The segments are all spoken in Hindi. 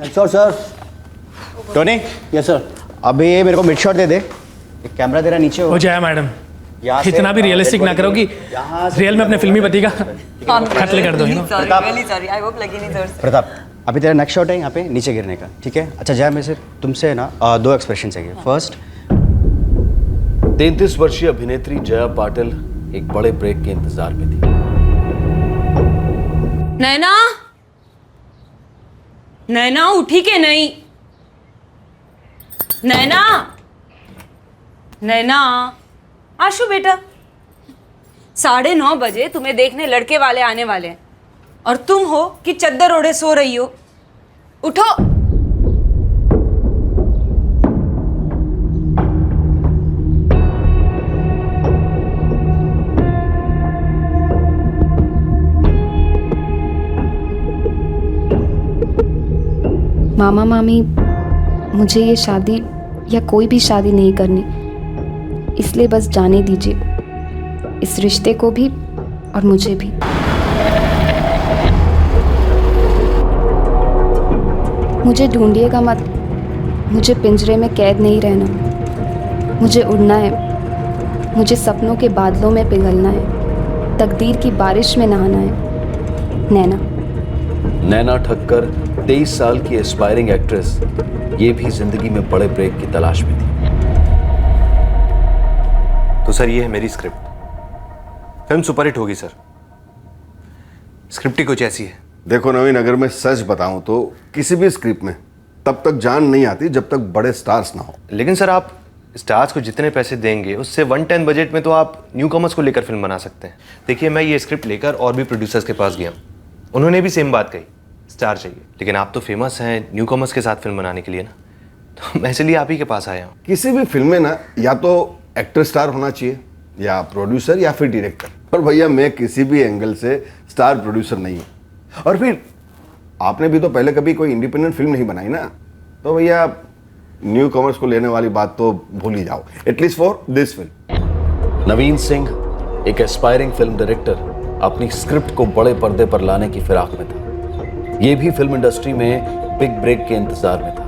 Sure sir. Tony. Yes sir. अभी मेरे को मिड शॉट दे दे। एक कैमरा तेरा नीचे हो जाए मैडम, इतना भी रियलिस्टिक ना करो कि रियल में अपने फिल्मी पति का कत्ल कर दो। प्रताप, अभी तेरा नेक्स्ट शॉट है यहाँ पे नीचे गिरने का, ठीक है? अच्छा जय, मैं सिर्फ तुमसे ना 2 एक्सप्रेशन चाहिए। फर्स्ट, 33 वर्षीय अभिनेत्री जया पाटिल एक बड़े ब्रेक के इंतजार में थी। नैना, नैना उठी के नहीं? नैना, नैना, आशु बेटा, 9:30 बजे तुम्हें देखने लड़के वाले आने वाले हैं और तुम हो कि चद्दर ओढ़े सो रही हो। उठो। मामा मामी, मुझे ये शादी या कोई भी शादी नहीं करनी, इसलिए बस जाने दीजिए इस रिश्ते को भी और मुझे भी। मुझे ढूंढिएगा मत, मुझे पिंजरे में कैद नहीं रहना। मुझे उड़ना है, मुझे सपनों के बादलों में पिघलना है, तकदीर की बारिश में नहाना है। नैना। नैना ठक्कर 23 साल की एस्पायरिंग एक्ट्रेस, ये भी जिंदगी में बड़े ब्रेक की तलाश में थी। तो सर ये है मेरी स्क्रिप्ट। फिल्म सुपरहिट होगी सर। स्क्रिप्ट ही कुछ ऐसी है। देखो नवीन, अगर मैं सच बताऊं तो किसी भी स्क्रिप्ट में तब तक जान नहीं आती जब तक बड़े स्टार्स ना हो। लेकिन सर आप स्टार्स को जितने पैसे देंगे उससे 110 बजट में तो आप न्यू कमर्स को लेकर फिल्म बना सकते हैं। देखिए मैं ये स्क्रिप्ट लेकर और भी प्रोड्यूसर्स के पास गया, उन्होंने भी सेम बात कही, स्टार चाहिए। लेकिन आप तो फेमस हैं न्यू कमर्स के साथ फिल्म बनाने के लिए ना, तो मैं इसलिए आप ही के पास आया हूँ। किसी भी फिल्म में ना या तो एक्टर स्टार होना चाहिए या प्रोड्यूसर या फिर डायरेक्टर। और भैया मैं किसी भी एंगल से स्टार प्रोड्यूसर नहीं हूँ। और फिर आपने भी तो पहले कभी कोई इंडिपेंडेंट फिल्म नहीं बनाई ना, तो भैया न्यू कमर्स को लेने वाली बात तो भूल ही जाओ, एटलीस्ट फॉर दिस फिल्म। नवीन सिंह एक एस्पायरिंग फिल्म डायरेक्टर अपनी स्क्रिप्ट को बड़े पर्दे पर लाने की फिराक में था। ये भी फिल्म इंडस्ट्री में बिग ब्रेक के इंतजार में था।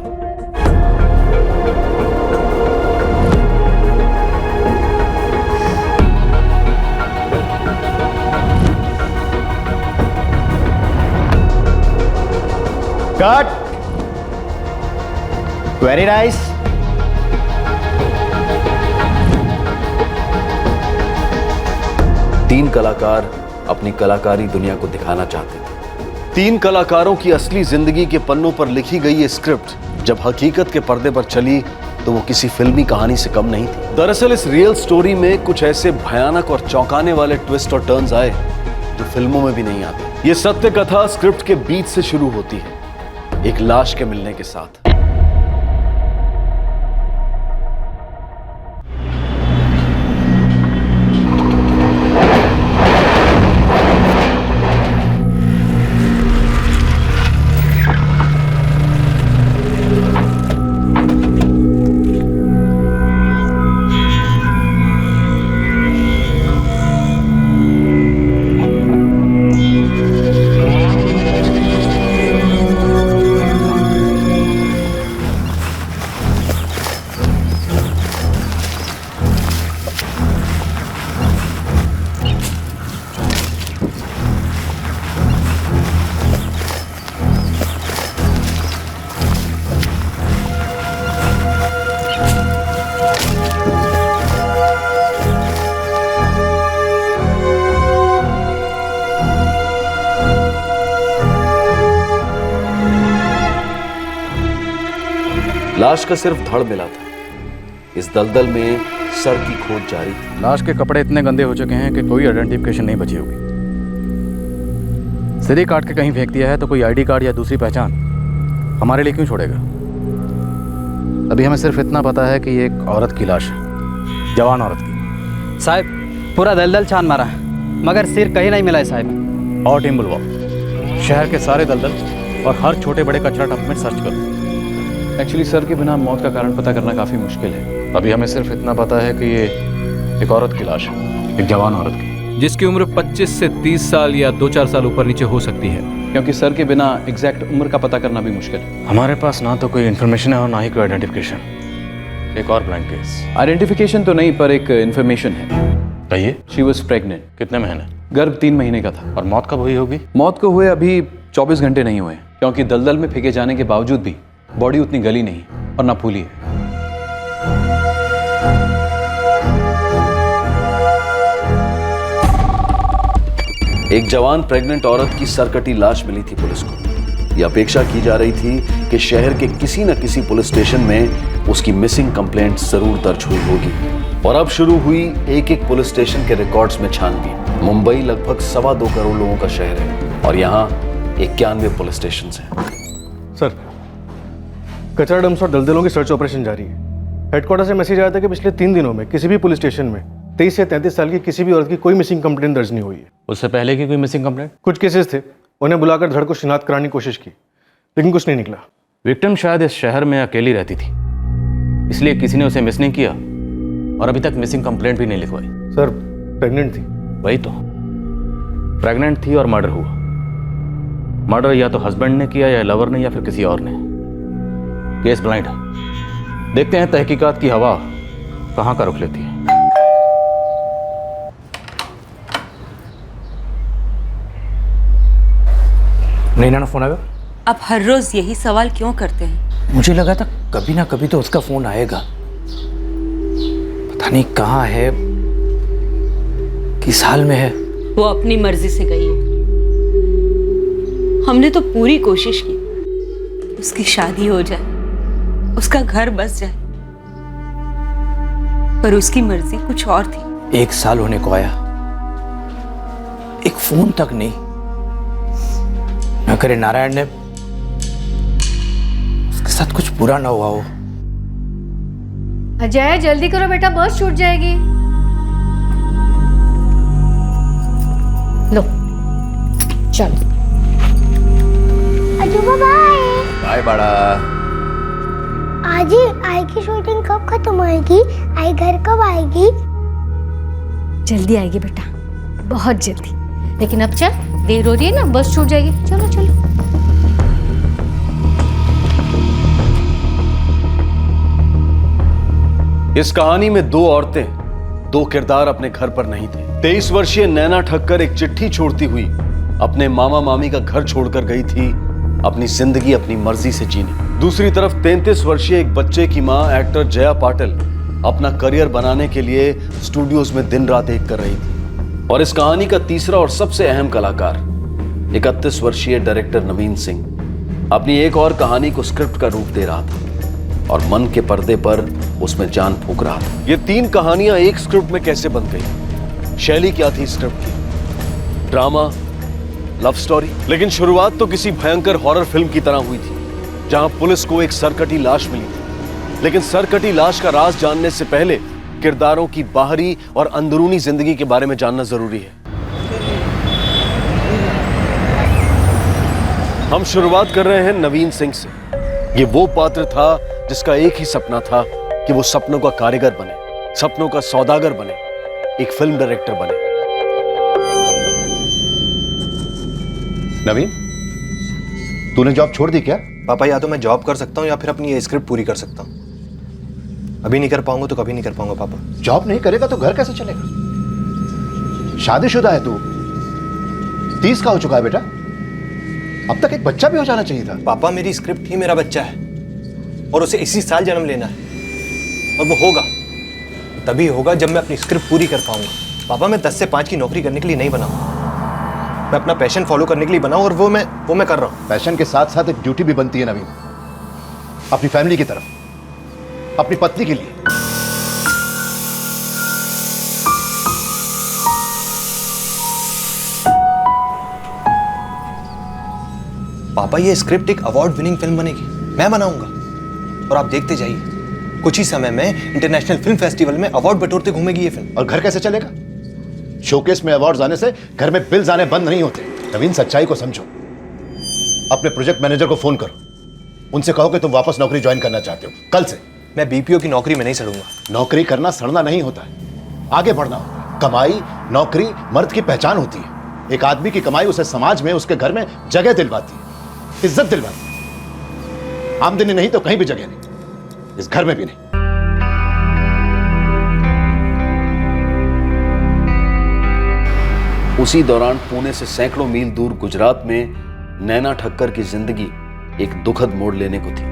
कट। Very nice. तीन कलाकार अपनी कलाकारी दुनिया को दिखाना चाहते थे। 3 कलाकारों की असली जिंदगी के पन्नों पर लिखी गई ये स्क्रिप्ट जब हकीकत के पर्दे पर चली तो वो किसी फिल्मी कहानी से कम नहीं थी। दरअसल इस रियल स्टोरी में कुछ ऐसे भयानक और चौंकाने वाले ट्विस्ट और टर्न्स आए जो फिल्मों में भी नहीं आते। ये सत्य कथा स्क्रिप्ट के बीच से शुरू होती है, एक लाश के मिलने के साथ। लाश का सिर्फ धड़ मिला था। इस दलदल में सर की खोज जारी थी। लाश के कपड़े इतने गंदे हो चुके हैं कि कोई आइडेंटिफिकेशन नहीं बची होगी। सिर ही काट के कहीं फेंक दिया है तो कोई आईडी कार्ड या दूसरी पहचान हमारे लिए क्यों छोड़ेगा? अभी हमें सिर्फ इतना पता है कि ये एक औरत की लाश है, जवान औरत की। साहब पूरा दलदल छान मारा है मगर सिर कहीं नहीं मिला है साहब। और टीम बुलवाओ, शहर के सारे दलदल और हर छोटे बड़े कचरा डंप में सर्च करो। एक्चुअली सर के बिना मौत का कारण पता करना काफ़ी मुश्किल है। अभी हमें सिर्फ इतना पता है कि ये एक औरत की लाश है, एक जवान औरत की। जिसकी उम्र 25 से 30 साल या 2-4 साल ऊपर नीचे हो सकती है, क्योंकि सर के बिना एग्जैक्ट उम्र का पता करना भी मुश्किल है। हमारे पास ना तो कोई इन्फॉर्मेशन है और ना ही कोई आइडेंटिफिकेशन। एक और ब्लाइंड केस। आइडेंटिफिकेशन तो नहीं, पर एक इन्फॉर्मेशन है। कहिए। She was pregnant. कितने महीने? गर्भ 3 महीने का था। और मौत कब हुई होगी? मौत को हुए अभी 24 घंटे नहीं हुए, क्योंकि दलदल में फेंके जाने के बावजूद भी बॉडी उतनी गली नहीं और ना फूली है। एक जवान प्रेग्नेंट औरत की सरकटी लाश मिली थी पुलिस को। यह अपेक्षा की जा रही थी कि शहर के किसी न किसी पुलिस स्टेशन में उसकी मिसिंग कंप्लेंट जरूर दर्ज हुई होगी। और अब शुरू हुई एक एक पुलिस स्टेशन के रिकॉर्ड्स में छानबीन। मुंबई लगभग 2.25 करोड़ लोगों का शहर है और यहाँ 91 पुलिस स्टेशन हैं। सर, कचरा डंप्स और दलदलों की सर्च ऑपरेशन जारी है। हेडक्वार्टर से मैसेज आया था कि पिछले 3 दिनों में किसी भी पुलिस स्टेशन में 23 से 33 साल की किसी भी औरत की कोई मिसिंग कंप्लेंट दर्ज नहीं हुई है। उससे पहले की कोई मिसिंग कंप्लेंट? कुछ केसेस थे, उन्हें बुलाकर धड़ को शिनाख्त कराने की कोशिश की, लेकिन कुछ नहीं निकला। विक्टिम शायद इस शहर में अकेली रहती थी, इसलिए किसी ने उसे मिस नहीं किया और अभी तक मिसिंग कंप्लेंट भी नहीं लिखवाई। सर, प्रेग्नेंट थी। वही तो, प्रेग्नेंट थी और मर्डर हुआ। मर्डर या तो हस्बैंड ने किया या लवर ने या फिर किसी और ने। केस ब्लाइंड है। देखते हैं तहकीकात की हवा कहां का रुख लेती है। नैना ना फोन आएगा? आप हर रोज यही सवाल क्यों करते हैं? मुझे लगा था कभी ना कभी तो उसका फोन आएगा। पता नहीं कहाँ है, किस हाल में है। वो अपनी मर्जी से गई है। हमने तो पूरी कोशिश की उसकी शादी हो जाए, उसका घर बस जाए, पर उसकी मर्जी कुछ और थी। 1 साल होने को आया, एक फोन तक नहीं। न करे नारायण ने उसके साथ कुछ बुरा ना हुआ हो। अजय जल्दी करो बेटा, बस छूट जाएगी। लो चलो। अजूबा बाय। बाय बड़ा। आज ही आई की शूटिंग कब खत्म होएगी? आई घर कब आएगी? जल्दी आएगी बेटा, बहुत जल्दी। लेकिन अब चल, देर हो रही है ना, बस छूट जाएगी। चलो चलो। इस कहानी में 2 औरतें, 2 किरदार अपने घर पर नहीं थे। 23 वर्षीय नैना ठक्कर एक चिट्ठी छोड़ती हुई अपने मामा मामी का घर छोड़कर गई थी अपनी जिंदगी अपनी मर्जी से जीने। दूसरी तरफ 33 वर्षीय एक बच्चे की मां एक्टर जया पाटिल अपना करियर बनाने के लिए स्टूडियोज में दिन रात एक कर रही थी। और इस कहानी का तीसरा और सबसे अहम कलाकार 31 वर्षीय डायरेक्टर नवीन सिंह अपनी एक और कहानी को स्क्रिप्ट का रूप दे रहा था और मन के पर्दे पर उसमें जान फूंक रहा था। ये 3 कहानियां एक स्क्रिप्ट में कैसे बन गई? शैली क्या थी स्क्रिप्ट की? Drama, love story? लेकिन शुरुआत तो किसी भयंकर हॉरर फिल्म की तरह हुई थी, जहां पुलिस को एक सरकटी लाश मिली थी। लेकिन सरकटी लाश का राज जानने से पहले किरदारों की बाहरी और अंदरूनी जिंदगी के बारे में जानना जरूरी है। हम शुरुआत कर रहे हैं नवीन सिंह से। ये वो पात्र था जिसका एक ही सपना था कि वो सपनों का कारीगर बने, सपनों का सौदागर बने, एक फिल्म डायरेक्टर बने। नवीन, तूने जॉब छोड़ दी क्या? पापा, या तो मैं जॉब कर सकता हूँ या फिर अपनी ये स्क्रिप्ट पूरी कर सकता हूँ। अभी नहीं कर पाऊंगा तो कभी नहीं कर पाऊंगा पापा। जॉब नहीं करेगा तो घर कैसे चलेगा? शादीशुदा है तू, 30 का हो चुका है बेटा। अब तक एक बच्चा भी हो जाना चाहिए था। पापा, मेरी स्क्रिप्ट ही मेरा बच्चा है और उसे इसी साल जन्म लेना है, और वो होगा तभी होगा जब मैं अपनी स्क्रिप्ट पूरी कर पाऊंगा। पापा, मैं 10 से 5 की नौकरी करने के लिए नहीं बना हूं, मैं अपना पैशन फॉलो करने के लिए बना हूं, और वो मैं कर रहा हूं। पैशन के साथ साथ एक ड्यूटी भी बनती है नवीन, अपनी फैमिली की तरफ, अपनी पत्नी के लिए। पापा, ये स्क्रिप्ट एक अवार्ड विनिंग फिल्म बनेगी, मैं बनाऊंगा, और आप देखते जाइए, कुछ ही समय में इंटरनेशनल फिल्म फेस्टिवल में अवार्ड बटोरते घूमेगी ये फिल्म। और घर कैसे चलेगा? शोकेस में अवार्ड्स आने से घर में बिल्स आने बंद नहीं होते। नवीन, सच्चाई को समझो। अपने प्रोजेक्ट मैनेजर को फोन करो, उनसे कहो कि तुम वापस नौकरी ज्वाइन करना चाहते हो कल से। मैं बीपीओ की नौकरी में नहीं सड़ूंगा। नौकरी करना सड़ना नहीं होता है, आगे बढ़ना होता है। कमाई नौकरी मर्द की पहचान होती है। एक आदमी की कमाई उसे समाज में, उसके घर में जगह दिलवाती है, इज्जत दिलवाती है। आमदनी नहीं तो कहीं भी जगह नहीं, इस घर में भी नहीं। उसी दौरान पुणे से सैकड़ों मील दूर गुजरात में नैना ठक्कर की जिंदगी एक दुखद मोड़ लेने को थी।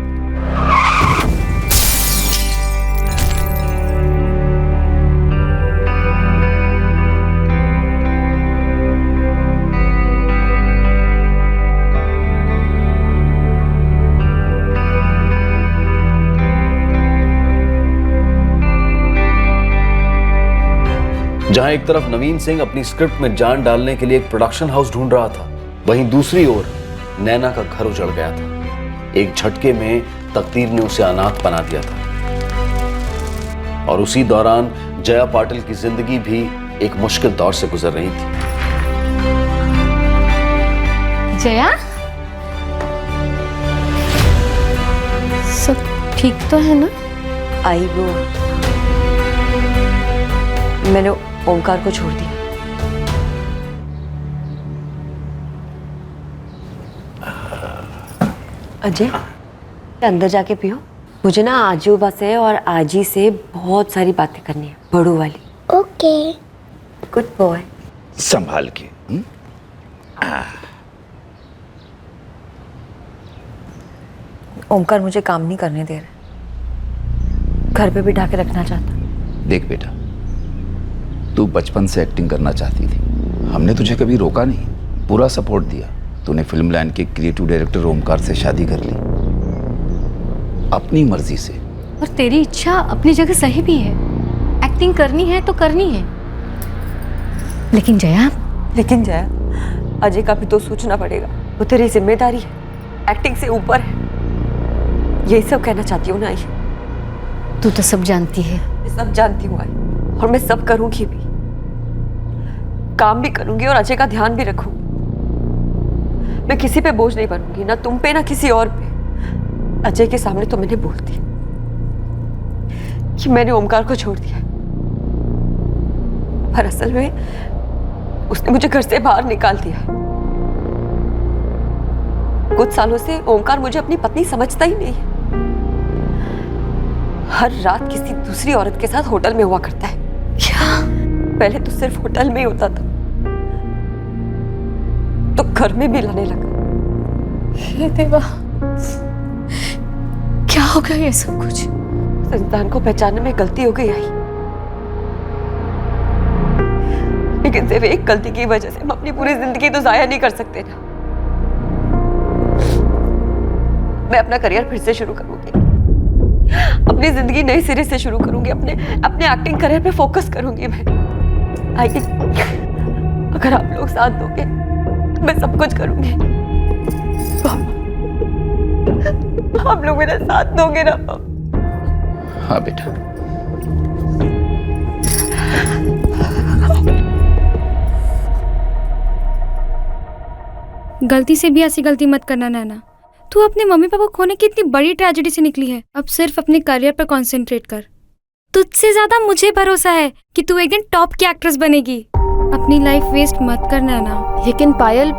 जहां एक तरफ नवीन सिंह अपनी स्क्रिप्ट में जान डालने के लिए एक प्रोडक्शन हाउस ढूंढ रहा था, वहीं दूसरी ओर नैना का घर उजड़ गया था। एक झटके में तकदीर ने उसे अनाथ बना दिया था। और उसी दौरान जया पाटिल की जिंदगी भी एक मुश्किल दौर से गुजर रही थी। जया, सब ठीक तो है ना? आई वो, मैंने ओमकार को छोड़ दिया। अजय, अंदर जाके पियो। मुझे ना आजूबा से और आजी से बहुत सारी बातें करनी है, बड़ू वाली। ओके। Good boy. संभाल के। ओमकार मुझे काम नहीं करने दे रहा, घर पे बिठा के रखना चाहता। देख बेटा, तू बचपन से एक्टिंग करना चाहती थी, हमने तुझे कभी रोका नहीं, पूरा सपोर्ट दिया। तूने फिल्म लाइन के क्रिएटिव डायरेक्टर ओमकार से शादी कर ली अपनी मर्जी से। और तेरी इच्छा अपनी जगह सही भी है, एक्टिंग करनी है तो करनी है। लेकिन जया, अजय का भी तो सोचना पड़ेगा, वो तेरी जिम्मेदारी है, एक्टिंग से ऊपर है। यही सब कहना चाहती हूँ ना आई। तू तो सब जानती है। मैं सब जानती हूँ आई, और मैं सब करूंगी भी, काम भी करूंगी और अजय का ध्यान भी रखूंगी। मैं किसी पे बोझ नहीं बनूंगी, ना तुम पे ना किसी और पे। अजय के सामने तो मैंने बोल दिया कि मैंने ओमकार को छोड़ दिया, पर असल में उसने मुझे घर से बाहर निकाल दिया। कुछ सालों से ओमकार मुझे अपनी पत्नी समझता ही नहीं है। हर रात किसी दूसरी औरत के साथ होटल में हुआ करता है। क्या? पहले तो सिर्फ होटल में ही होता था, तो घर में भी लाने लगा। हे देवा, क्या हो गया ये सब कुछ? उस इंसान को पहचानने में गलती हो गई आई, लेकिन सिर्फ एक गलती की वजह से हम अपनी पूरी जिंदगी तो जाया नहीं कर सकते ना। मैं अपना करियर फिर से शुरू करूंगी, अपनी जिंदगी नए सिरे से शुरू करूंगी, अपने एक्टिंग करियर पे फोकस करूंगी मैं। आई, अगर आप लोग साथ दोगे तो मैं सब कुछ करूंगी। आप लोग मेरा साथ दोगे ना? हाँ बेटा। गलती से भी ऐसी गलती मत करना नैना। तू अपने मम्मी पापा को खोने की इतनी बड़ी ट्रेजेडी से निकली है, अब सिर्फ अपने करियर पर कंसंट्रेट कर। तुझसे ज्यादा मुझे भरोसा है कि तू एक दिन टॉप की एक्ट्रेस बनेगी। अपनी लाइफ वेस्ट मत कर नैना। लेकिन पायल,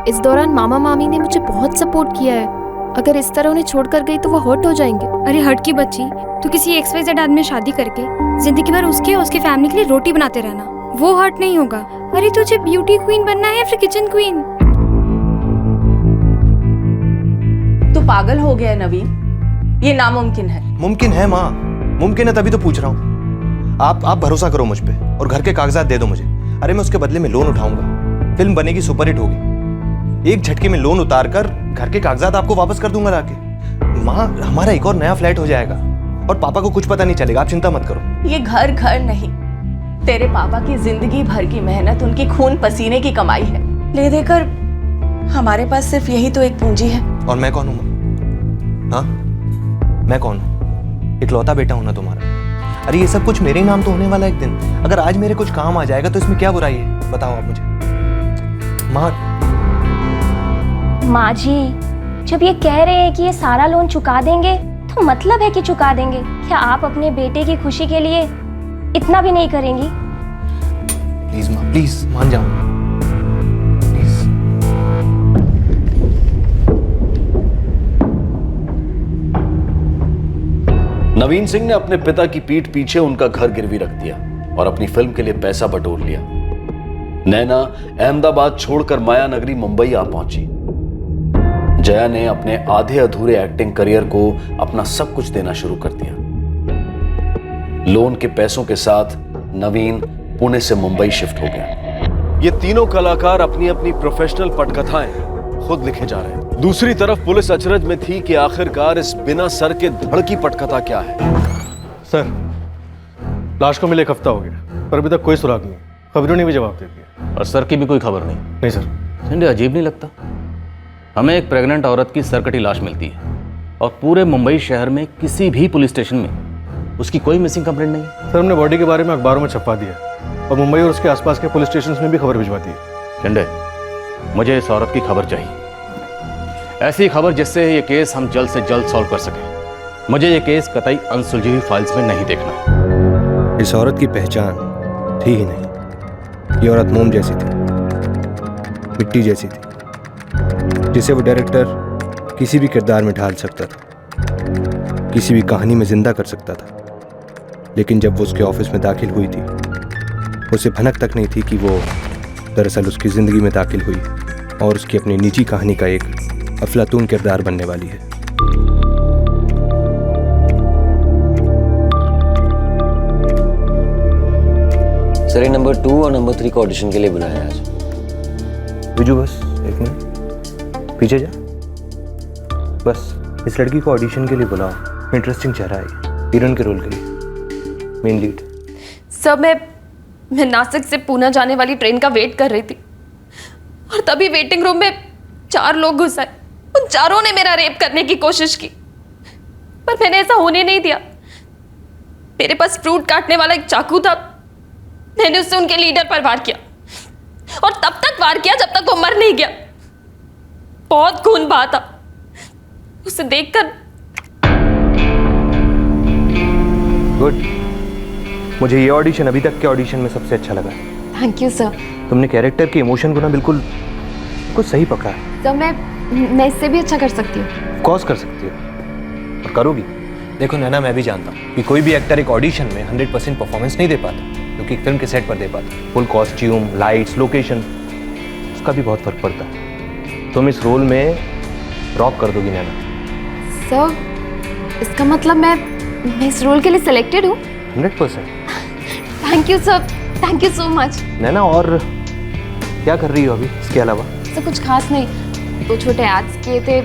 इस दौरान मामा मामी ने मुझे बहुत सपोर्ट किया है। अगर इस तरह उन्हें छोड़कर गई तो वो हर्ट हो जाएंगे। अरे हर्ट की बच्ची, तू किसी XYZ आदमी में शादी करके जिंदगी भर उसके और उसके फैमिली के लिए रोटी बनाते रहना, वो हर्ट नहीं होगा। अरे तुझे ब्यूटी क्वीन बनना है या फिर किचन क्वीन? तू पागल हो गया नवीन, ये नामुमकिन है। मुमकिन है माँ, मुमकिन है, तभी तो पूछ रहा हूँ। आप भरोसा करो मुझ पे और घर के कागजात दे दो मुझे। अरे मैं उसके बदले में लोन उठाऊंगा, फिल्म बनेगी, सुपरहिट होगी। एक झटके में लोन उतार कर घर के कागजात आपको वापस कर दूंगा लाके। माँ, हमारा एक और नया फ्लैट हो जाएगा और पापा को कुछ पता नहीं चलेगा, आप चिंता मत करो। ये घर नहीं, तेरे पापा की जिंदगी भर की मेहनत, उनकी खून पसीने की कमाई है। ले देकर हमारे पास सिर्फ यही तो एक पूंजी है। और मैं कौन हूँ? हाँ, मैं कौन हूँ? इकलौता बेटा हूं ना तुम्हारा। अरे ये सब कुछ मेरे ही नाम तो होने वाला एक दिन। अगर आज मेरे कुछ काम आ जाएगा तो इसमें क्या बुराई है, बताओ आप मुझे। माँ जी, जब ये कह रहे हैं कि ये सारा लोन चुका देंगे तो मतलब है कि चुका देंगे। क्या आप अपने बेटे की खुशी के लिए इतना भी नहीं करेंगी? प्लीज माँ, प्लीज मान जाओ। नवीन सिंह ने अपने पिता की पीठ पीछे उनका घर गिरवी रख दिया और अपनी फिल्म के लिए पैसा बटोर लिया। नैना अहमदाबाद छोड़कर माया नगरी मुंबई आ पहुंची। जया ने अपने आधे अधूरे एक्टिंग करियर को अपना सब कुछ देना शुरू कर दिया। लोन के पैसों के साथ नवीन पुणे से मुंबई शिफ्ट हो गया। ये तीनों कलाकार अपनी अपनी प्रोफेशनल पटकथाएं खुद लिखे जा रहे हैं। दूसरी तरफ पुलिस अचरज में थी कि आखिरकार इस बिना सर के धड़ की पटकथा क्या है। सर, लाश को मिले 1 हफ्ता हो गया पर अभी तक कोई सुराग नहीं। खबरों ने भी जवाब दे दिया। और सर की भी कोई खबर नहीं? नहीं सर। संजय, अजीब नहीं लगता? हमें एक प्रेग्नेंट औरत की सरकटी लाश मिलती है और पूरे मुंबई शहर में किसी भी पुलिस स्टेशन में उसकी कोई मिसिंग कंप्लेंट नहीं है। सर, हमने बॉडी के बारे में अखबारों में छपवा दिया और मुंबई और उसके आसपास के पुलिस स्टेशन में भी खबर भिजवा दी है। संजय, मुझे इस औरत की खबर चाहिए, ऐसी खबर जिससे ये केस हम जल्द से जल्द सॉल्व कर सकें। मुझे ये केस कतई अनसुलझी हुई फाइल्स में नहीं देखना। इस औरत की पहचान थी ही नहीं। ये औरत मोम जैसी थी, मिट्टी जैसी थी, जिसे वो डायरेक्टर किसी भी किरदार में ढाल सकता था, किसी भी कहानी में जिंदा कर सकता था। लेकिन जब वो उसके ऑफिस में दाखिल हुई थी, उसे भनक तक नहीं थी कि वो दरअसल उसकी ज़िंदगी में दाखिल हुई और उसकी अपनी निजी कहानी का एक अफलातून किरदार बनने वाली है। सर, नंबर 2 और नंबर 3 को ऑडिशन के लिए बुलाया है आज। बिजू, बस 1 मिनट पीछे जा। बस इस लड़की को ऑडिशन के लिए बुलाओ। इंटरेस्टिंग चेहरा है, हीरोइन के रोल के लिए, मेन लीड। सर, मैं नासिक से पूना जाने वाली ट्रेन का वेट कर रही थी और तभी वेटिंग रूम में 4 लोग घुस आए। उन चारों ने मेरा रेप करने की कोशिश की पर मैंने ऐसा होने नहीं दिया। मेरे पास फ्रूट काटने वाला एक चाकू था। मैंने उससे उनके लीडर पर वार किया और तब तक वार किया जब तक वो मर नहीं गया। बहुत खून बहा था। उसे देखकर गुड। मुझे ये ऑडिशन अभी तक के ऑडिशन में सबसे अच्छा लगा। Thank you sir. तुमने कैरेक्टर के इमोशन को ना बिल्कुल कुछ सही पकड़ा है। सर, मैं इससे भी अच्छा कर सकती हूँ। ऑफ कोर्स कर सकती हो और करोगी। देखो नैना, मैं भी जानता हूँ कि कोई भी एक्टर एक ऑडिशन में 100% परफॉर्मेंस नहीं दे पाता, क्योंकि फिल्म के सेट पर दे पाता। फुल कॉस्ट्यूम, लाइट्स, लोकेशन, उसका भी बहुत फर्क पड़ता है। तुम इस रोल में रॉक कर दोगी नैना। सर, इसका मतलब मैं इस रोल के लिए सिलेक्टेड हूँ? 100%। Thank you sir, thank you so much. Naina, और क्या कर रही हो अभी इसके अलावा? सर, कुछ खास नहीं। 2 छोटे एड्स किए थे,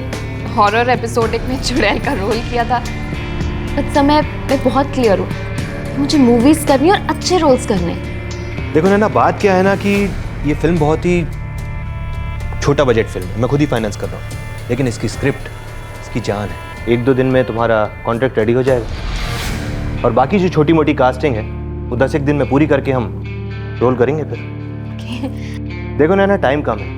हॉरर एपिसोडिक में चुड़ैल का रोल किया था। बट सर, मैं बहुत क्लियर हूँ, मुझे मूवीज करनी और अच्छे रोल्स करने। देखो नैना, बात क्या है ना कि ये फिल्म बहुत ही छोटा बजट फिल्म है, मैं खुद ही फाइनेंस कर रहा हूँ। लेकिन इसकी स्क्रिप्ट, इसकी जान है। 1-2 दिन में तुम्हारा कॉन्ट्रैक्ट रेडी हो जाएगा और बाकी जो छोटी मोटी कास्टिंग है वो 10-1 दिन में पूरी करके हम रोल करेंगे फिर। देखो नैना, टाइम कम है।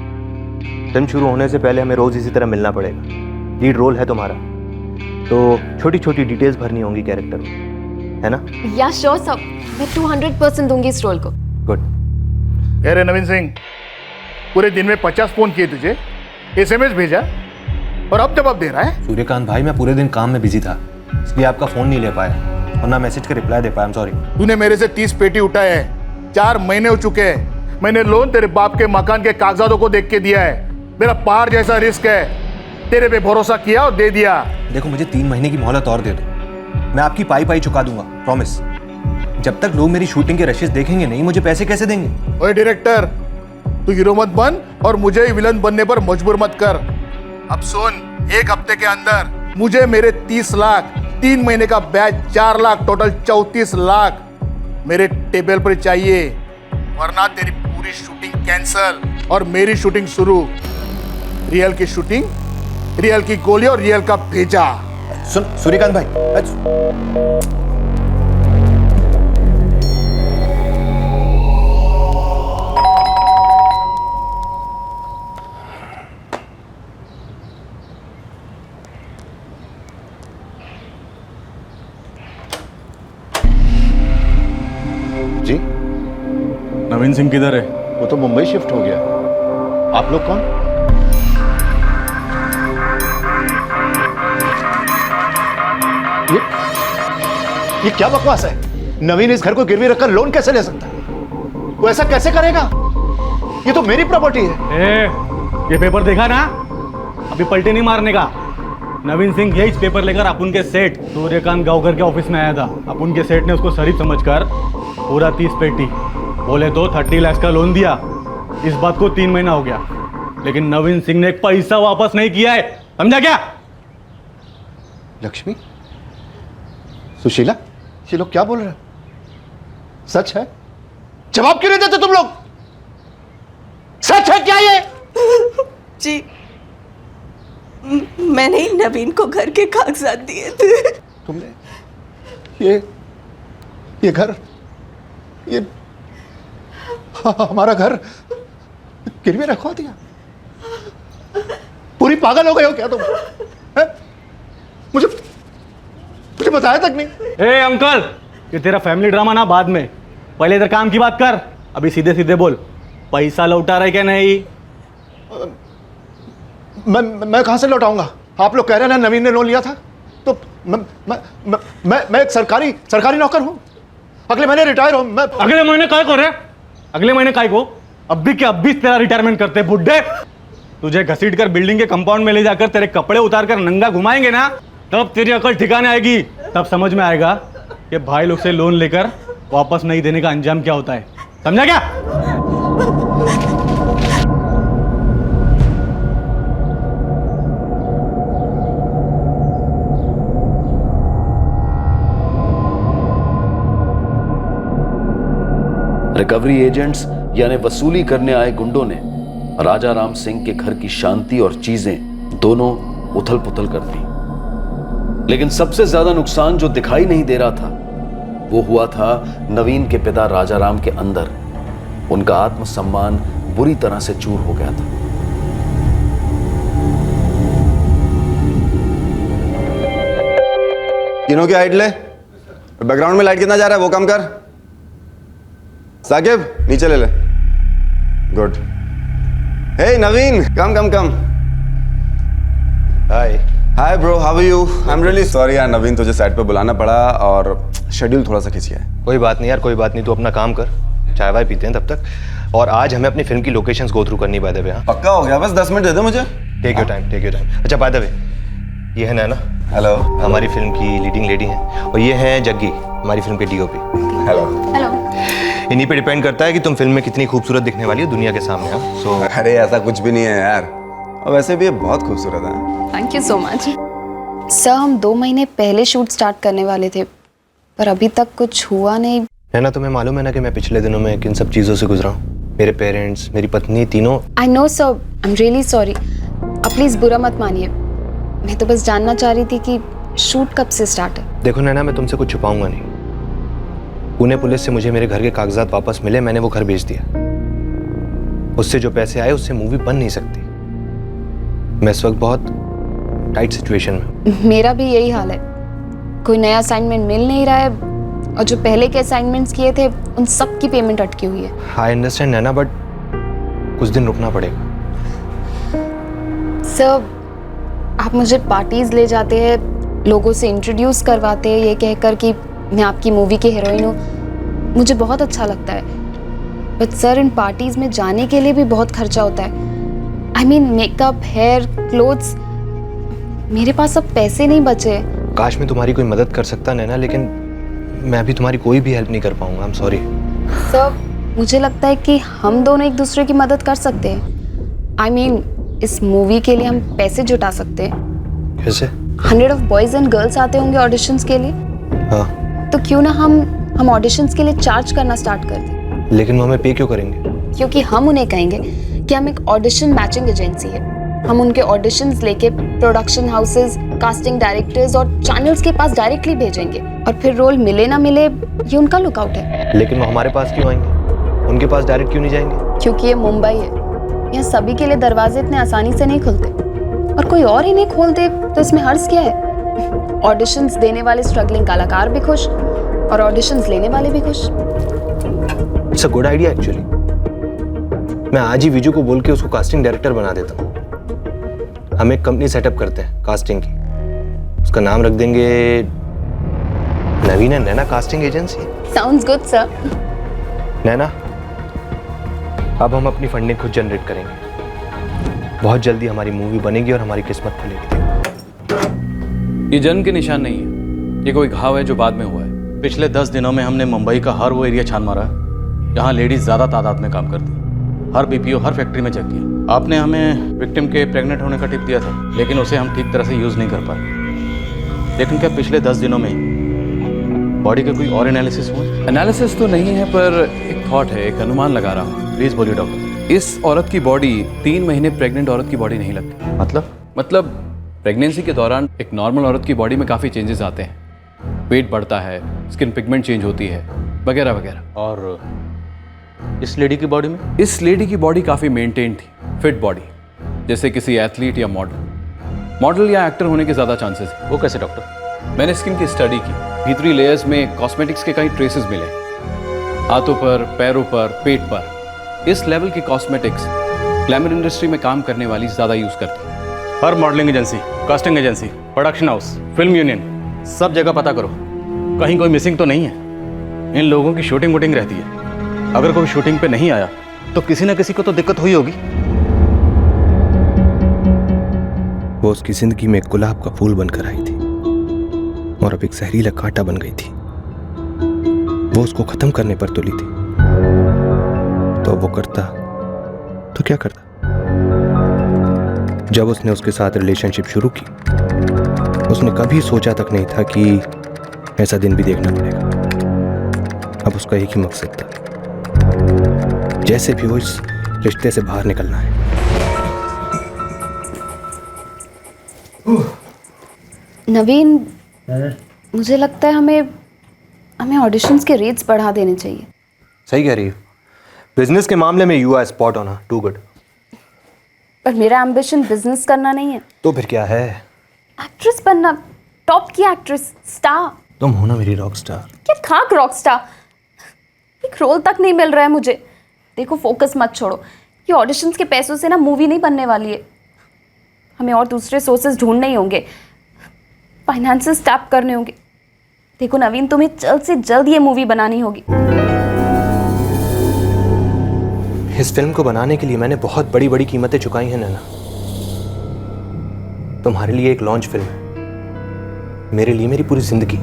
फिल्म शुरू होने से पहले हमें रोज़ इसी तरह मिलना पड़ेगा। लीड रोल है तुम्हारा, तो छोटी छोटी डिटेल्स भरनी होंगी कैरेक्टर में, है ना? या श्योर सर, मैं 200% दूंगी इस रोल को। गुड। कह रहे नवीन सिंह, पूरे दिन में 50 फोन किए तुझे, SMS भेजा और अब जवाब दे रहा है? सूर्यकांत भाई, मैं पूरे दिन काम में बिजी था, इसलिए आपका फोन नहीं ले पाया और ना मैसेज का रिप्लाई दे पाया। I am sorry. तूने मेरे से 30 पेटी उठाए हैं। 4 महीने हो चुके हैं। मैंने लोन तेरे बाप के मकान के कागजातों को देख के दिया है। मेरा पहाड़ जैसा रिस्क है, तेरे पे भरोसा किया और दे दिया। देखो, मुझे 3 महीने की मोहलत और दे दो, मैं आपकी पाई चुका दूंगा, प्रॉमिस। जब तक लोग मेरी शूटिंग के रशेस देखेंगे नहीं, मुझे पैसे कैसे देंगे? ओए डायरेक्टर, तू हीरो मत बन और मुझे ही विलन बनने पर मजबूर मत कर। अब सुन, 1 हफ्ते के अंदर मुझे मेरे 30 लाख, 3 महीने का बैच 4 लाख, टोटल 34 लाख मेरे टेबल पर चाहिए, वरना तेरी पूरी शूटिंग कैंसल और मेरी शूटिंग शुरू। रियल की शूटिंग, रियल की गोली और रियल का भेजा। सुन सूर्यकांत भाई, नवीन सिंह किधर है? वो तो मुंबई शिफ्ट हो गया। आप लोग कौन? ये क्या बकवास है? नवीन इस घर को गिरवी रखकर लोन कैसे ले सकता है? वो ऐसा कैसे करेगा? ये तो मेरी प्रॉपर्टी है। ये पेपर देखा ना? अभी पलटी नहीं मारने का। नवीन सिंह यही पेपर लेकर अपुन के सेठ सूर्यकांत गांवकर के ऑफिस में आया था। अपुन के सेठ ने उसको शरीफ समझकर पूरा 30 पेटी बोले तो 30 लाख का लोन दिया। इस बात को 3 महीना हो गया, लेकिन नवीन सिंह ने एक पैसा वापस नहीं किया है। समझा क्या? लक्ष्मी, सुशीला, ये लोग क्या बोल रहे हैं? सच है? जवाब क्यों नहीं देते तुम लोग? सच है क्या ये? जी, मैंने ही नवीन को घर के कागजात दिए थे। तुमने ये घर, ये हमारा घर गिरवी रखवा दिया? पूरी पागल हो गए हो क्या तुम? है? मुझे बताया तक नहीं। ए अंकल, ये तेरा फैमिली ड्रामा ना बाद में, पहले इधर काम की बात कर। अभी सीधे सीधे बोल, पैसा लौटा रहा है क्या नहीं? मैं कहां से लौटाऊंगा? आप लोग कह रहे हैं ना नवीन ने लोन लिया था, तो मैं एक सरकारी नौकर हूं। अगले महीने रिटायर हूं मैं। अगले महीने काय को रे? अगले महीने काय को? अभी के अभी तेरा रिटायरमेंट करते बुड्ढे। तुझे घसीट कर बिल्डिंग के कंपाउंड में ले जाकर तेरे कपड़े उतार कर नंगा घुमाएंगे ना, तब तेरी अकल ठिकाने आएगी। तब समझ में आएगा कि भाई लोग से लोन लेकर वापस नहीं देने का अंजाम क्या होता है। समझा क्या? रिकवरी एजेंट्स यानी वसूली करने आए गुंडों ने राजा राम सिंह के घर की शांति और चीजें दोनों उथल पुथल कर दी। लेकिन सबसे ज्यादा नुकसान जो दिखाई नहीं दे रहा था वो हुआ था नवीन के पिता राजाराम के अंदर। उनका आत्मसम्मान बुरी तरह से चूर हो गया था। तीनों की हाइट ले। बैकग्राउंड में लाइट कितना जा रहा है वो कम कर। साकिब नीचे ले ले। Good. Hey Naveen, come. Hi hi bro, how are you? I am really sorry यार नवीन, तुझे सेट पे बुलाना पड़ा और शेड्यूल थोड़ा सा खिंच गया है। कोई बात नहीं यार, कोई बात नहीं, तू अपना काम कर, चाय वाय पीते हैं तब तक। और आज हमें अपनी फिल्म की लोकेशंस गो थ्रू करनी बाय द वे। पक्का हो गया? बस 10 मिनट दे दो मुझे। Take your time. अच्छा बाय द वे, ये है नैना। हेलो। हमारी फिल्म की लीडिंग लेडी हैं। और ये है जग्गी, हमारी फिल्म के डीओपी। हेलो। इन्हीं पे डिपेंड करता है कि तुम फिल्म में कितनी खूबसूरत दिखने वाली हो दुनिया के सामने। हाँ अरे ऐसा कुछ भी नहीं है यार, और वैसे भी ये बहुत खूबसूरत है। Thank you so much sir. हम 2 महीने पहले शूट स्टार्ट करने वाले थे, पर अभी तक कुछ हुआ नहीं। है ना, तुम्हें मालूम है ना कि मैं पिछले दिनों में किन सब चीज़ों से गुजरा हूँ। मेरे पेरेंट्स, मेरी पत्नी, तीनों। I know sir, I am really sorry. अब प्लीज़ बुरा मत मानिए। मैं तो बस जानना चाह रही थी कि शूट कब से स्टार्ट है। देखो नैना, मैं तुमसे कुछ छुपाऊंगा नहीं। पुणे पुलिस से मुझे मेरे घर के कागजात वापस मिले, मैंने वो घर बेच दिया। उससे जो पैसे आए उससे मूवी बन नहीं सकती। मैं इस वक्त बहुत टाइट सिचुएशन में। मेरा भी यही हाल है। कोई नया असाइनमेंट मिल नहीं रहा है, और जो पहले के असाइनमेंट्स किए थे उन सब की पेमेंट अटकी हुई है। आई अंडरस्टैंड नैना, बट कुछ दिन रुकना पड़ेगा। सर, आप मुझे पार्टीज ले जाते हैं, लोगों से इंट्रोड्यूस करवाते हैं ये कहकर कि मैं आपकी मूवी की हीरोइन हूँ। मुझे बहुत अच्छा लगता है, बट सर इन पार्टीज में जाने के लिए भी बहुत खर्चा होता है। I mean makeup, hair, clothes. मेरे पास अब पैसे नहीं बचे। काश मैं तुम्हारी कोई मदद कर सकता नैना, लेकिन मैं अभी तुम्हारी कोई भी हेल्प नहीं कर पाऊंगा। I am sorry. सर, मुझे लगता है कि हम दोनों एक दूसरे की मदद कर सकते हैं। आई मीन इस मूवी के लिए हम पैसे जुटा सकते हैं। कैसे? 100 ऑफ बॉयज एंड गर्ल्स आते होंगे ऑडिशंस के लिए। हाँ। तो क्यों ना हम ऑडिशंस के लिए चार्ज करना स्टार्ट कर दें। लेकिन वो हमें पे क्यों करेंगे? क्योंकि हम उन्हें कहेंगे कि हम एक ऑडिशन मैचिंग एजेंसी है। हम उनके ऑडिशंस लेके प्रोडक्शन हाउसेस, कास्टिंग डायरेक्टर्स और चैनल्स के पास डायरेक्टली भेजेंगे, और फिर रोल मिले ना मिले ये उनका लुकआउट है। लेकिन वो हमारे पास क्यों आएंगे? उनके पास डायरेक्ट क्यों नहीं जाएंगे? क्योंकि ये मुंबई है, यहाँ सभी के लिए दरवाजे इतने आसानी से नहीं खुलते, और कोई और इन्हें खोल दे तो इसमें हर्ज क्या है। ऑडिशंस देने वाले स्ट्रगलिंग कलाकार भी खुश और ऑडिशंस लेने वाले भी खुश। It's a good idea actually. मैं आज ही विजू को बोल के उसको कास्टिंग डायरेक्टर बना देता हूँ। हम एक कंपनी सेटअप करते हैं कास्टिंग की, उसका नाम रख देंगे Naveen and Naina casting agency. Sounds good sir. Naina, अब हम अपनी फंडिंग खुद जनरेट करेंगे। बहुत जल्दी हमारी मूवी बनेगी और हमारी किस्मत खुलेगी। ये जन्म के निशान नहीं है, ये कोई घाव है जो बाद में हुआ है। पिछले 10 दिनों में हमने मुंबई का हर वो एरिया छान मारा है जहाँ लेडीज ज़्यादा तादाद में काम करती हैं। हर बीपीओ, हर फैक्ट्री में चेक किया। आपने हमें विक्टिम के प्रेग्नेंट होने का टिप दिया था, लेकिन उसे हम ठीक तरह से यूज़ नहीं कर पाए। लेकिन क्या पिछले 10 दिनों में बॉडी के कोई और एनालिसिस हुए? एनालिसिस तो नहीं है, पर एक थॉट है, एक अनुमान लगा रहा हूँ। प्लीज़ बोलिए डॉक्टर। इस औरत की बॉडी 3 महीने प्रेग्नेंट औरत की बॉडी नहीं लगती। मतलब प्रेगनेंसी के दौरान एक नॉर्मल औरत की बॉडी में काफ़ी चेंजेस आते हैं। वेट बढ़ता है, स्किन पिगमेंट चेंज होती है, वगैरह वगैरह। और इस लेडी की बॉडी में? इस लेडी की बॉडी काफ़ी मेंटेन थी, फिट बॉडी, जैसे किसी एथलीट या मॉडल या एक्टर होने के ज़्यादा चांसेस हैं। वो कैसे डॉक्टर? मैंने स्किन की स्टडी की, भीतरी लेयर्स में कॉस्मेटिक्स के कई ट्रेसेस मिले, हाथों पर, पैरों पर, पेट पर। इस लेवल की कॉस्मेटिक्स ग्लैमर इंडस्ट्री में काम करने वाली ज़्यादा यूज़ करती है। हर modelling agency, casting agency, production house, film union, सब जगह पता करो, कहीं कोई मिसिंग तो नहीं है। इन लोगों की शूटिंग वूटिंग रहती है। अगर कोई शूटिंग पे नहीं आया तो किसी न किसी को तो दिक्कत हुई होगी। वो उसकी जिंदगी में एक गुलाब का फूल बनकर आई थी और अब एक जहरीला कांटा बन गई थी। वो उसको खत्म करने पर तुली थी, तो वो करता तो क्या करता? जब उसने उसके साथ रिलेशनशिप शुरू की, उसने कभी सोचा तक नहीं था कि ऐसा दिन भी देखना पड़ेगा। अब उसका एक ही मकसद था, जैसे भी हो इस रिश्ते से बाहर निकलना है। नवीन, मुझे लगता है हमें ऑडिशंस के रेट्स बढ़ा देने चाहिए। सही कह रही हो। बिजनेस के मामले में you are spot on, too good. पर मेरा एम्बिशन बिजनेस करना नहीं है। तो फिर क्या है? एक्ट्रेस बनना, टॉप की एक्ट्रेस, स्टार। तुम हो ना मेरी रॉक स्टार। क्या खाक रॉक स्टार? एक रोल तक नहीं मिल रहा है मुझे। देखो, फोकस मत छोड़ो। ये ऑडिशंस के पैसों से ना मूवी नहीं बनने वाली है। हमें और दूसरे सोर्सेज ढूंढने ही होंगे, फाइनेंसेस टैप करने होंगे। देखो नवीन, तुम्हें जल्द से जल्द ये मूवी बनानी होगी। इस फिल्म को बनाने के लिए मैंने बहुत बड़ी बड़ी कीमतें चुकाई हैं नैना। तुम्हारे लिए एक लॉन्च फिल्म है, मेरे लिए मेरी पूरी जिंदगी।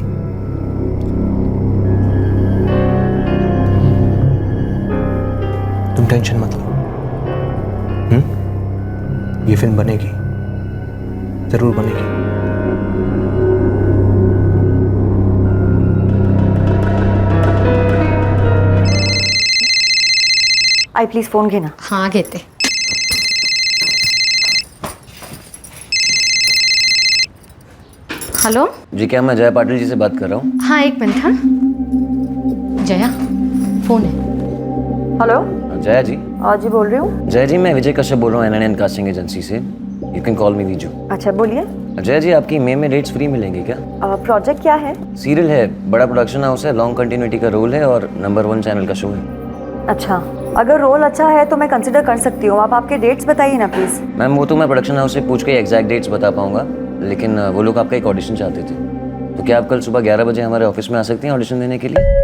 तुम टेंशन मत लो। ये फिल्म बनेगी, जरूर बनेगी। आई प्लीज फोन घे ना। हाँ घेते। हेलो जी, क्या मैं जया पाटिल जी से बात कर रहा हूँ? हाँ, एक मिनट। हाँ जया, फोन है। हेलो जया जी। हाँ जी, बोल रही हूँ। जया जी, मैं विजय कश्यप बोल रहा हूँ NNN कास्टिंग एजेंसी से। यू कैन कॉल मी विजू। अच्छा, बोलिए। जया जी, आपकी मई में डेट्स फ्री मिलेंगे क्या? प्रोजेक्ट क्या है? सीरियल है, बड़ा प्रोडक्शन हाउस है, लॉन्ग कंटिन्यूटी का रोल है और नंबर 1 चैनल का शो है। अच्छा, अगर रोल अच्छा है तो मैं कंसिडर कर सकती हूँ। आप आपके डेट्स बताइए ना प्लीज। मैम, वो तो मैं प्रोडक्शन हाउस से पूछ के एग्जैक्ट डेट्स बता पाऊंगा, लेकिन वो लोग आपका एक ऑडिशन चाहते थे। तो क्या आप कल सुबह 11 बजे हमारे ऑफिस में आ सकती हैं ऑडिशन देने के लिए?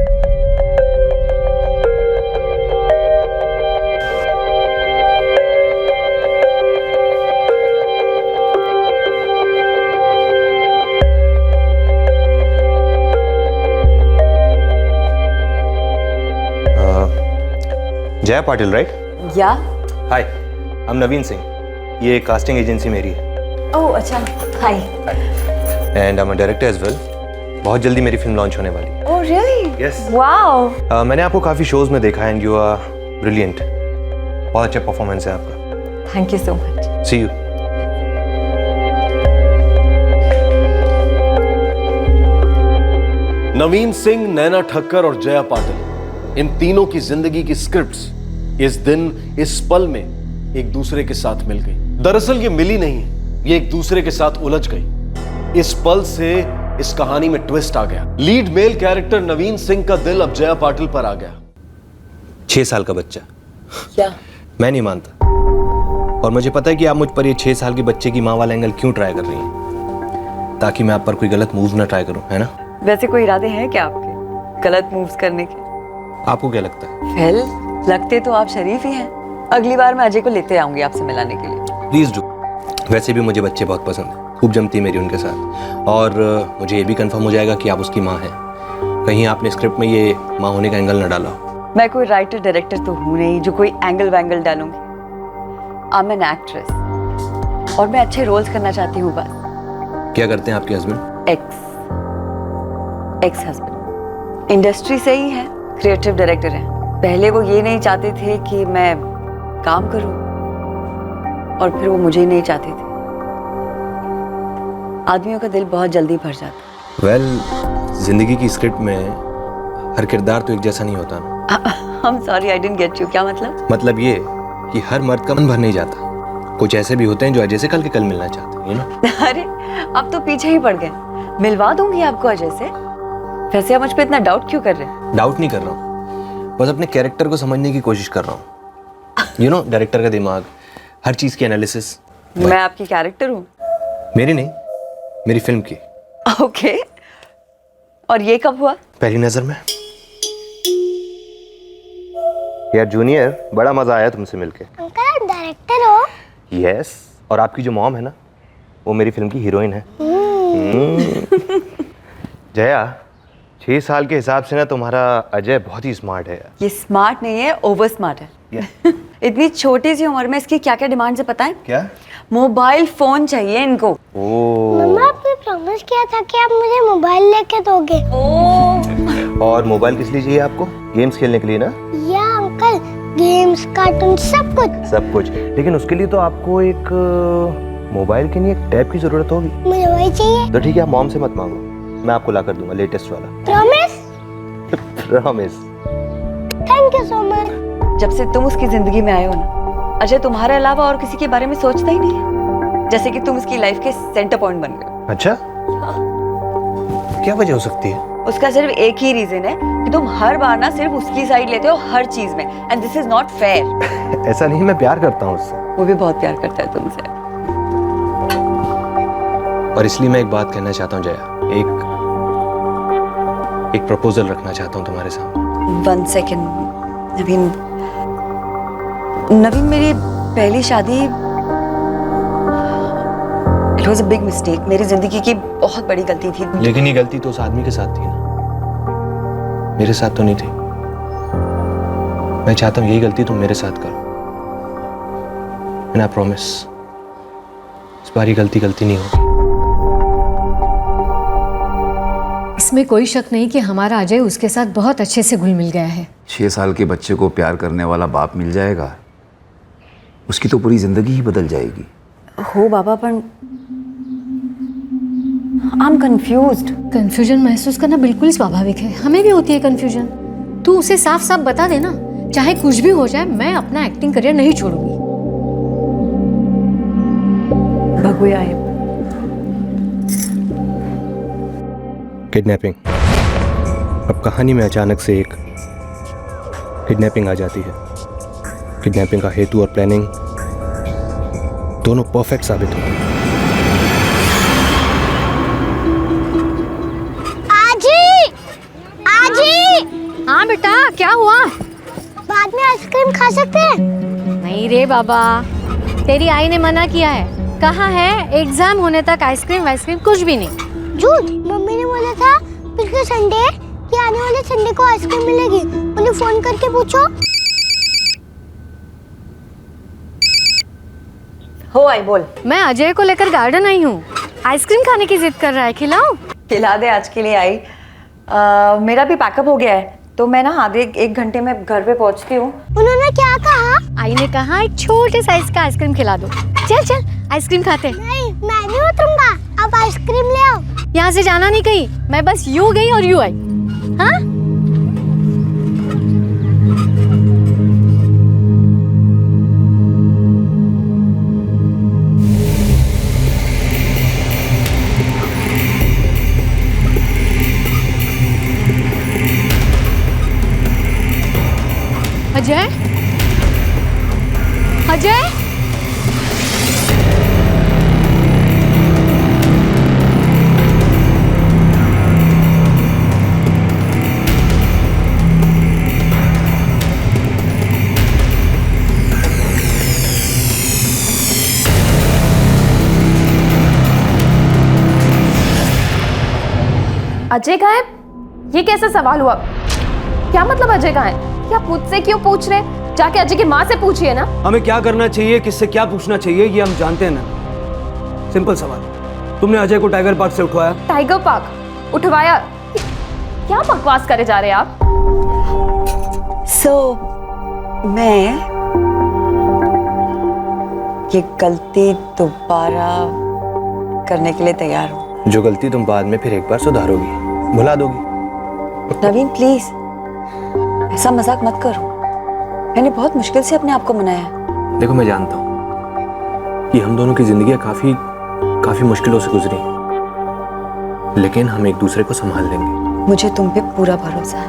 जया पाटिल, राइट? या हाय, आई एम नवीन सिंह। ये कास्टिंग एजेंसी मेरी है। ओह अच्छा, hi. And I am a director as well. बहुत जल्दी मेरी फिल्म लॉन्च होने वाली है। Oh really? यस। वाओ। मैंने आपको काफ़ी शोज में देखा है एंड यू आर ब्रिलियंट। बहुत अच्छा परफॉर्मेंस है आपका। Thank you so much. See you. Naveen Singh, Naina Thakkar और जया पाटिल, इन तीनों की जिंदगी की स्क्रिप्ट्स इस दिन, इस पल में एक दूसरे के साथ मिल गई। दरअसल ये मिली नहीं, ये एक दूसरे के साथ उलझ गई। इस पल से इस कहानी में ट्विस्ट आ गया। लीड मेल कैरेक्टर नवीन सिंह का दिल अब जया पाटिल पर आ गया। 6 साल का बच्चा। क्या? मैं नहीं मानता, और मुझे पता है कि आप मुझ पर ये 6 साल के बच्चे की माँ वाला एंगल क्यों ट्राई कर रही हैं, ताकि मैं आप पर कोई गलत मूव ना ट्राई करूं, है ना? वैसे कोई इरादे हैं क्या आपके गलत मूव्स करने के? आपको क्या लगता है? वेल, लगते तो आप शरीफ ही हैं। अगली बार मैं अजय को लेते आऊंगी आपसे मिलाने के लिए। Please do. वैसे भी मुझे बच्चे बहुत पसंद हैं, खूब जमती है मेरी उनके साथ, और मुझे ये भी कंफर्म हो जाएगा कि आप उसकी माँ हैं। कहीं आपने स्क्रिप्ट में ये माँ होने का एंगल न डाला हो। मैं कोई राइटर डायरेक्टर तो हूँ नहीं जो कोई एंगल वैंगल डालूंगी। आई एम एन एक्ट्रेस और मैं अच्छे रोल्स करना चाहती हूँ बस। क्या करते हैं आपके हस्बैंड? एक्स हस्बैंड इंडस्ट्री से ही है, क्रिएटिव डायरेक्टर हैं। पहले वो ये नहीं चाहते थे कि मैं काम करूं, और फिर वो मुझे ही नहीं चाहते थे। आदमियों का दिल बहुत जल्दी भर जाता। वेल, जिंदगी की स्क्रिप्ट में हर किरदार तो एक जैसा नहीं होता ना। I am sorry, I didn't get you. क्या मतलब? मतलब ये कि हर मर्द का मन भर नहीं जाता। कुछ ऐसे भी होते हैं जो अजय से कल के कल मिलना चाहते हैं, यू नो। अरे अब तो पीछे ही पड़ गए। मिलवा दूंगी आपको अजय से। वैसे आप मुझ पे इतना डाउट क्यों कर रहे हैं? डाउट नहीं कर रहा हूँ, बस अपने कैरेक्टर को समझने की कोशिश कर रहा हूँ। यू नो, डायरेक्टर का दिमाग, हर चीज की एनालिसिस। मैं आपकी कैरेक्टर हूँ? मेरी नहीं, मेरी फिल्म की। ओके। और ये कब हुआ? पहली नजर में। यार जूनियर, बड़ा मजा आया तुमसे मिलके। अंकल आप डायरेक्टर हो? यस, और आपकी जो मॉम है ना, वो मेरी फिल्म की हीरोइन है। जया, 6 साल के हिसाब से ना तुम्हारा अजय बहुत ही स्मार्ट है। ये स्मार्ट नहीं है, ओवर स्मार्ट है। इतनी छोटी सी उम्र में इसकी क्या क्या डिमांड्स है पता है? क्या? मोबाइल फोन चाहिए इनको। मम्मा आपने प्रॉमिस किया था कि आप मुझे मोबाइल लेके दोगे। और मोबाइल किस लिए चाहिए आपको? गेम्स खेलने के लिए ना? या अंकल, गेम्स, कार्टून, सब कुछ। सब कुछ, लेकिन उसके लिए तो आपको एक मोबाइल के लिए एक टैब की जरूरत होगी। मुझे वही चाहिए। तो ठीक है, आप मॉम से मत मांगो, मैं आपको ला कर दूंगा लेटेस्ट वाला। Promise? Promise. Thank you so much. जब से तुम उसकी जिंदगी में आए हो ना, अजय तुम्हारे अलावा और किसी के बारे में सोचता ही नहीं है। जैसे कि तुम उसकी लाइफ के सेंटर पॉइंट बन गए। अच्छा, क्या वजह हो सकती है? उसका सिर्फ एक ही रीजन है कि तुम हर बार ना सिर्फ उसकी साइड लेते हो हर चीज में, and this is not fair. ऐसा नहीं, मैं प्यार करता हूँ उससे। वो भी बहुत प्यार करता है तुमसे। और इसलिए मैं एक बात कहना चाहता हूँ जया, एक प्रपोजल रखना चाहता हूँ तुम्हारे सामने। 1 सेकेंड। नवीन, मेरी पहली शादी it was a big mistake. मेरी जिंदगी की बहुत बड़ी गलती थी। लेकिन ये गलती तो उस आदमी के साथ थी ना, मेरे साथ तो नहीं थी। मैं चाहता हूँ यही गलती तुम मेरे साथ करो, एंड आई प्रॉमिस इस बार ये गलती नहीं होगी। इसमें कोई शक नहीं कि हमारा अजय उसके साथ बहुत अच्छे से घुल मिल गया है। 6 साल के बच्चे को प्यार करने वाला बाप मिल जाएगा, उसकी तो पूरी जिंदगी ही बदल जाएगी। हो बाबा, पर आई एम कंफ्यूज्ड। कंफ्यूजन महसूस करना बिल्कुल स्वाभाविक है, हमें भी होती है कंफ्यूजन। तू उसे साफ साफ बता देना, चाहे कुछ भी हो जाए, मैं अपना एक्टिंग करियर नहीं छोड़ूंगी। भगुया किडनैपिंग। अब कहानी में अचानक से एक किडनैपिंग आ जाती है। किडनैपिंग का हेतु और प्लानिंग दोनों परफेक्ट साबित होते हैं। आजी! हाँ बेटा, क्या हुआ? बाद में आइसक्रीम खा सकते हैं? नहीं रे बाबा, तेरी आई ने मना किया है। कहा है एग्जाम होने तक आइसक्रीम वाइसक्रीम कुछ भी नहीं। झूठ। मम्मी ने बोला था पिछले संडे कि आने वाले संडे को आइसक्रीम मिलेगी। उन्हें फोन करके पूछो। हो आई बोल। मैं अजय को लेकर गार्डन आई हूँ। आइसक्रीम खाने की जिद कर रहा है, खिलाऊं? खिला दे, आज के लिए आई। मेरा भी पैकअप हो गया है, तो मैं ना आधे 1 घंटे में घर पे पहुंचती हूँ। उन्होंने क्या कहा? आई ने कहा एक छोटे साइज का आइसक्रीम खिला दो। चल चल आइसक्रीम खाते। नहीं, मैं नहीं उतरूंगा। आप आइसक्रीम ले आओ। यहाँ से जाना नहीं कहीं, मैं बस यूं गई और यूं आई। हाँ? अजय, अजय, अजय कहाँ है? ये कैसा सवाल हुआ? क्या मतलब अजय कहाँ है? क्या मुझसे क्यों पूछ रहे? जाके अजय की माँ से पूछिए ना। हमें क्या करना चाहिए, किससे क्या पूछना चाहिए, ये हम जानते हैं ना। सिंपल सवाल, तुमने अजय को टाइगर पार्क से उठवाया? Tiger park उठवाया? क्या बकवास करे जा रहे हैं आप? मैं ये गलती दोबारा करने के लिए तैयार हूँ। जो गलती तुम बाद में फिर एक बार सुधारोगी, भुला दोगी। नवीन प्लीज ऐसा मजाक मत करो, मैंने बहुत मुश्किल से अपने आप को मनाया। देखो मैं जानता हूँ कि हम दोनों की जिंदगियां काफी मुश्किलों से गुजरी, लेकिन हम एक दूसरे को संभाल लेंगे। मुझे तुम पे पूरा भरोसा है,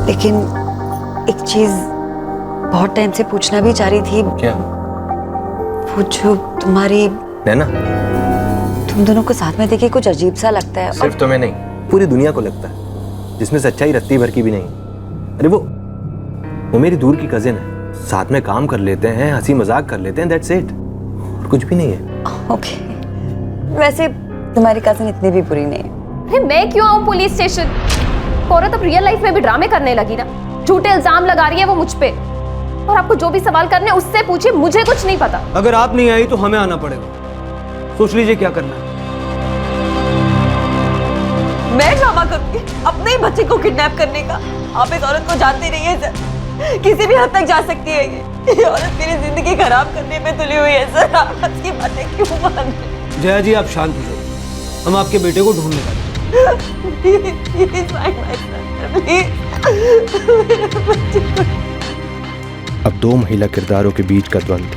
लेकिन एक चीज बहुत टाइम से पूछना भी चाह रही थी। क्या? वो जो तुम्हारी नैना, तुम दोनों को साथ में देखे कुछ अजीब सा लगता है। सिर्फ तुम्हें नहीं, पूरी दुनिया को लगता है, जिसमें सच्चाई रत्ती भर की भी नहीं। अरे वो मेरी दूर की कजिन है, साथ में काम कर लेते हैं, हंसी मजाक कर लेते हैं, दैट्स इट, और कुछ भी नहीं है। ओके, वैसे तुम्हारी कजिन इतनी भी बुरी नहीं है। अरे मैं क्यों आऊँ पुलिस स्टेशन? औरत अब रियल लाइफ में भी ड्रामे करने लगी ना, झूठे इल्जाम लगा रही है वो मुझ पे। और आपको जो भी सवाल करने उससे पूछिए, मुझे कुछ नहीं पता। अगर आप नहीं आई तो हमें आना पड़ेगा, सोच लीजिए क्या करना है। मैं ड्रामा करूंगी अपने ही बच्चे को किडनैप करने का? आप इस औरत को जानते नहीं है सर, किसी भी हद तक जा सकती है ये औरत मेरी जिंदगी खराब करने पे तुली हुई है सर। आप उसकी बातें क्यों मान रहे हैं? जया जी आप शांत हो जाइए, हम आपके बेटे को ढूंढ निकालेंगे। अब दो महिला किरदारों के बीच का द्वंद्व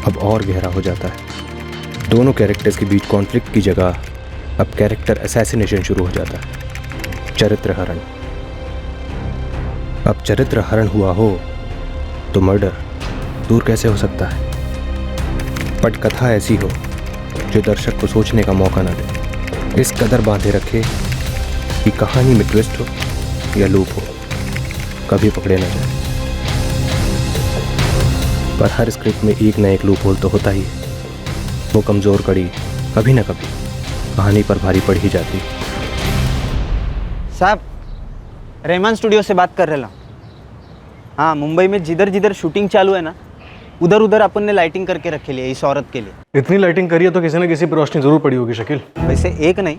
अब और गहरा हो जाता है। दोनों कैरेक्टर्स के बीच कॉन्फ्लिक्ट की जगह अब कैरेक्टर असैसिनेशन शुरू हो जाता है, चरित्र हरण। अब चरित्र हरण हुआ हो तो मर्डर दूर कैसे हो सकता है? पटकथा ऐसी हो जो दर्शक को सोचने का मौका ना दे, इस कदर बांधे रखे कि कहानी में ट्विस्ट हो या लूप हो, कभी पकड़े ना जाए। पर हर स्क्रिप्ट में एक न एक लूप होल तो होता ही है, वो कमजोर कड़ी कभी ना कभी कहानी पर भारी पड़ ही जाती। साहब, रहमान स्टूडियो से बात कर रहा हूँ। हाँ, मुंबई में जिधर जिधर शूटिंग चालू है ना, उधर उधर अपन ने लाइटिंग करके रखे लिए इस औरत के लिए। इतनी लाइटिंग करी है तो किसी न किसी पर रोशनी जरूर पड़ी होगी शकील। वैसे एक नहीं,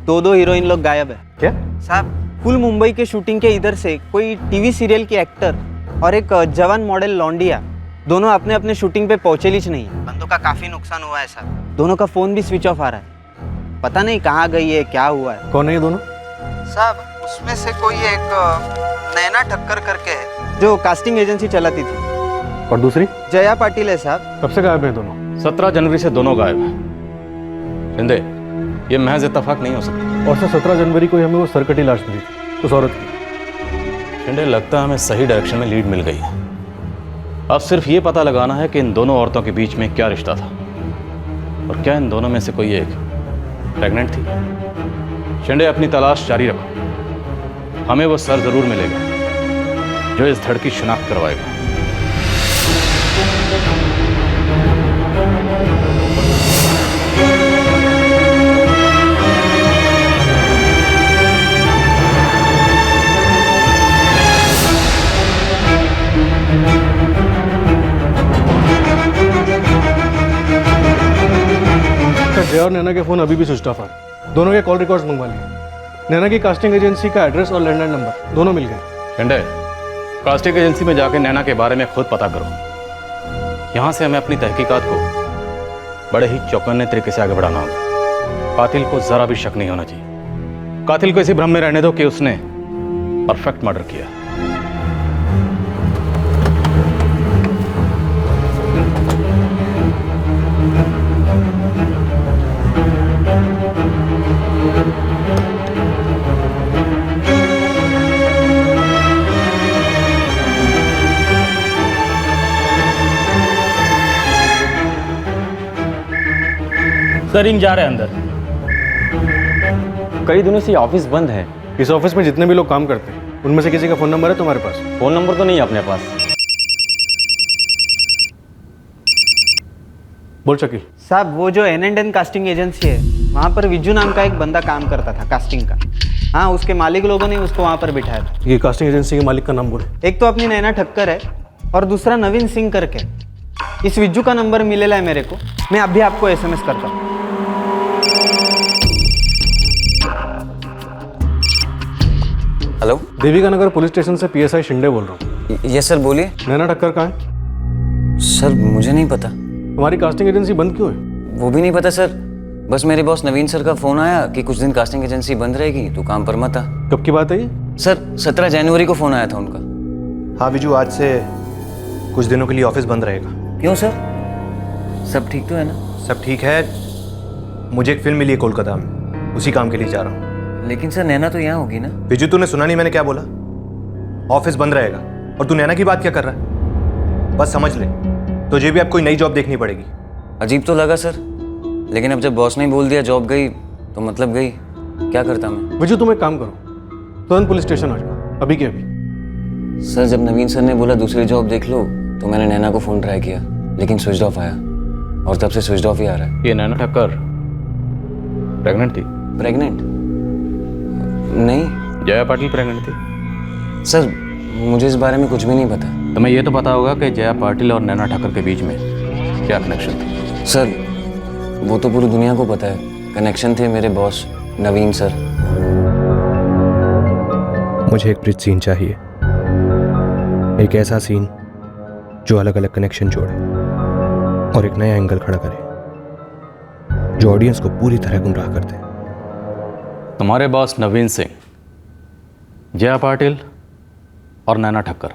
दो हीरोइन लोग गायब है। क्या साहब? फुल मुंबई के शूटिंग के इधर से कोई टीवी सीरियल की एक्टर और एक जवान मॉडल लौंडिया, दोनों अपने अपने शूटिंग पे पहुंचे नहीं है। बंदों का काफी नुकसान हुआ है साहब, दोनों का फोन भी स्विच ऑफ आ रहा है, पता नहीं कहाँ गई है, क्या हुआ है। कौन है ये दोनों? साहब उसमें से कोई एक नैना ठक्कर करके है, जो कास्टिंग एजेंसी चलाती थी। और दूसरी? जया पाटिल है साहब। कब से गायब हैं दोनों? 17 जनवरी से दोनों गायब हैं। शिंदे, ये महज इत्तेफाक नहीं हो सकता। और 17 जनवरी को हमें वो सरकटी लाश मिली थी उस औरत की। शिंदे, लगता है हमें सही डायरेक्शन में लीड मिल गई है। अब सिर्फ ये पता लगाना है कि इन दोनों औरतों के बीच में क्या रिश्ता था, और क्या इन दोनों में से कोई एक प्रेग्नेंट थी। शिंदे, अपनी तलाश जारी रखो, हमें वो सर जरूर मिलेगा जो इस धड़ की शिनाख्त करवाएगा। जया और नैना के फोन अभी भी स्विच ऑफ है। दोनों के कॉल रिकॉर्ड्स मंगवा लिए। नैना की कास्टिंग एजेंसी का एड्रेस और लैंडलाइन नंबर दोनों मिल गए। शिंदे, कास्टिंग एजेंसी में जाके नैना के बारे में खुद पता करो। यहाँ से हमें अपनी तहकीकात को बड़े ही चौकन्ने तरीके से आगे बढ़ाना होगा। कातिल को जरा भी शक नहीं होना चाहिए। कातिल को इसी भ्रम में रहने दो कि उसने परफेक्ट मर्डर किया। सर रिंग जा रहे हैं अंदर। कई दिनों से ये ऑफिस बंद है। इस ऑफिस में जितने भी लोग काम करते हैं उनमें से किसी का फ़ोन नंबर है तुम्हारे पास? फ़ोन नंबर तो नहीं है अपने पास। बोल शकील। साहब वो जो N&N कास्टिंग एजेंसी है वहाँ पर विजू नाम का एक बंदा काम करता था कास्टिंग का। हाँ, उसके मालिक लोगों ने उसको वहाँ पर बिठाया था। ये कास्टिंग एजेंसी के मालिक का नाम बोले। एक तो अपनी नैना ठक्कर है और दूसरा नवीन सिंह करके। इस विज्जू का नंबर मिलेला है मेरे को, मैं अभी आपको SMS करता हूँ। हेलो, देविका नगर पुलिस स्टेशन से PSI शिंदे बोल रहा हूँ। यस सर, बोलिए। नैना ठक्कर कहाँ है? सर मुझे नहीं पता। तुम्हारी कास्टिंग एजेंसी बंद क्यों है? वो भी नहीं पता सर, बस मेरे बॉस नवीन सर का फोन आया कि कुछ दिन कास्टिंग एजेंसी बंद रहेगी तो काम पर मत आ। कब की बात है ये? सर 17 जनवरी को फोन आया था उनका। हाँ विजू, आज से कुछ दिनों के लिए ऑफिस बंद रहेगा। क्यों सर, सब ठीक तो है ना? सब ठीक है, मुझे एक फिल्म मिली है कोलकाता में, उसी काम के लिए जा रहा हूँ। लेकिन सर नैना तो यहाँ होगी ना? विजू तूने सुना नहीं मैंने क्या बोला? ऑफिस बंद रहेगा और तू नैना की बात क्या कर रहा है? बस समझ ले, तुझे भी अब कोई नई जॉब देखनी पड़ेगी। अजीब तो लगा सर, लेकिन अब जब बॉस ने बोल दिया जॉब गई तो मतलब गई, क्या करता मैं? विजू तुम एक काम करो, तुरंत पुलिस स्टेशन आ जाओ, अभी के अभी। सर जब नवीन सर ने बोला दूसरी जॉब देख लो तो मैंने नैना को फ़ोन ट्राई किया लेकिन स्विच ऑफ आया और तब से स्विच ऑफ ही आ रहा है। ये नैना ठक्कर प्रेग्नेंट थी? प्रेग्नेंट? नहीं। जया पाटिल प्रेग्नेंट थी? सर मुझे इस बारे में कुछ भी नहीं पता। तुम्हें ये तो पता होगा कि जया पाटिल और नैना ठक्कर के बीच में क्या कनेक्शन था? सर वो तो पूरी दुनिया को पता है, कनेक्शन थे मेरे बॉस नवीन सर। मुझे एक ब्रिज सीन चाहिए, एक ऐसा सीन जो अलग अलग कनेक्शन जोड़े और एक नया एंगल खड़ा करे जो ऑडियंस को पूरी तरह गुमराह कर दे। तुम्हारे बॉस नवीन सिंह, जया पाटिल और नैना ठक्कर,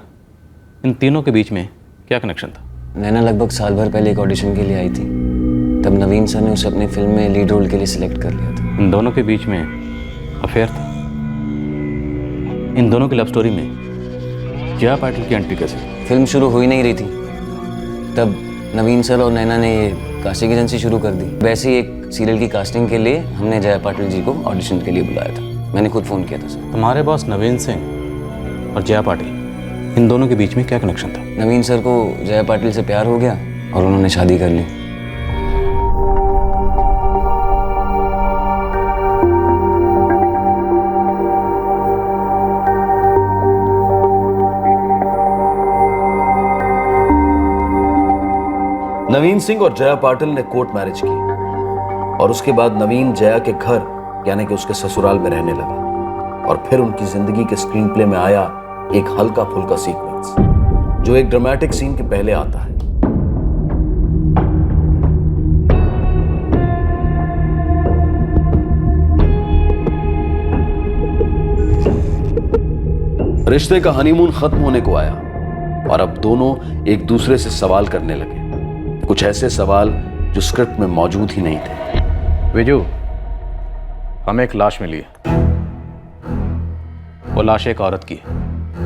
इन तीनों के बीच में क्या कनेक्शन था? नैना लगभग साल भर पहले एक ऑडिशन के लिए आई थी, तब नवीन सर ने उसे अपनी फिल्म में लीड रोल के लिए सिलेक्ट कर लिया था। इन दोनों के बीच में अफेयर था? इन दोनों की लव स्टोरी में जया पाटिल की एंट्री कैसे? फिल्म शुरू हो ही नहीं रही थी तब नवीन सर और नैना ने ये कास्टिंग एजेंसी शुरू कर दी। वैसे ही एक सीरियल की कास्टिंग के लिए हमने जया पाटिल जी को ऑडिशन के लिए बुलाया था, मैंने खुद फ़ोन किया था सर। तुम्हारे बॉस नवीन सिंह और जया पाटिल, इन दोनों के बीच में क्या कनेक्शन था? नवीन सर को जया पाटिल से प्यार हो गया और उन्होंने शादी कर ली। नवीन सिंह और जया पाटिल ने कोर्ट मैरिज की और उसके बाद नवीन जया के घर यानी कि उसके ससुराल में रहने लगा और फिर उनकी जिंदगी के स्क्रीन प्ले में आया एक हल्का फुल्का सीक्वेंस जो एक ड्रामेटिक सीन के पहले आता है। रिश्ते का हनीमून खत्म होने को आया और अब दोनों एक दूसरे से सवाल करने लगे, कुछ ऐसे सवाल जो स्क्रिप्ट में मौजूद ही नहीं थे। विजू, हमें एक लाश मिली है। वो लाश एक औरत की है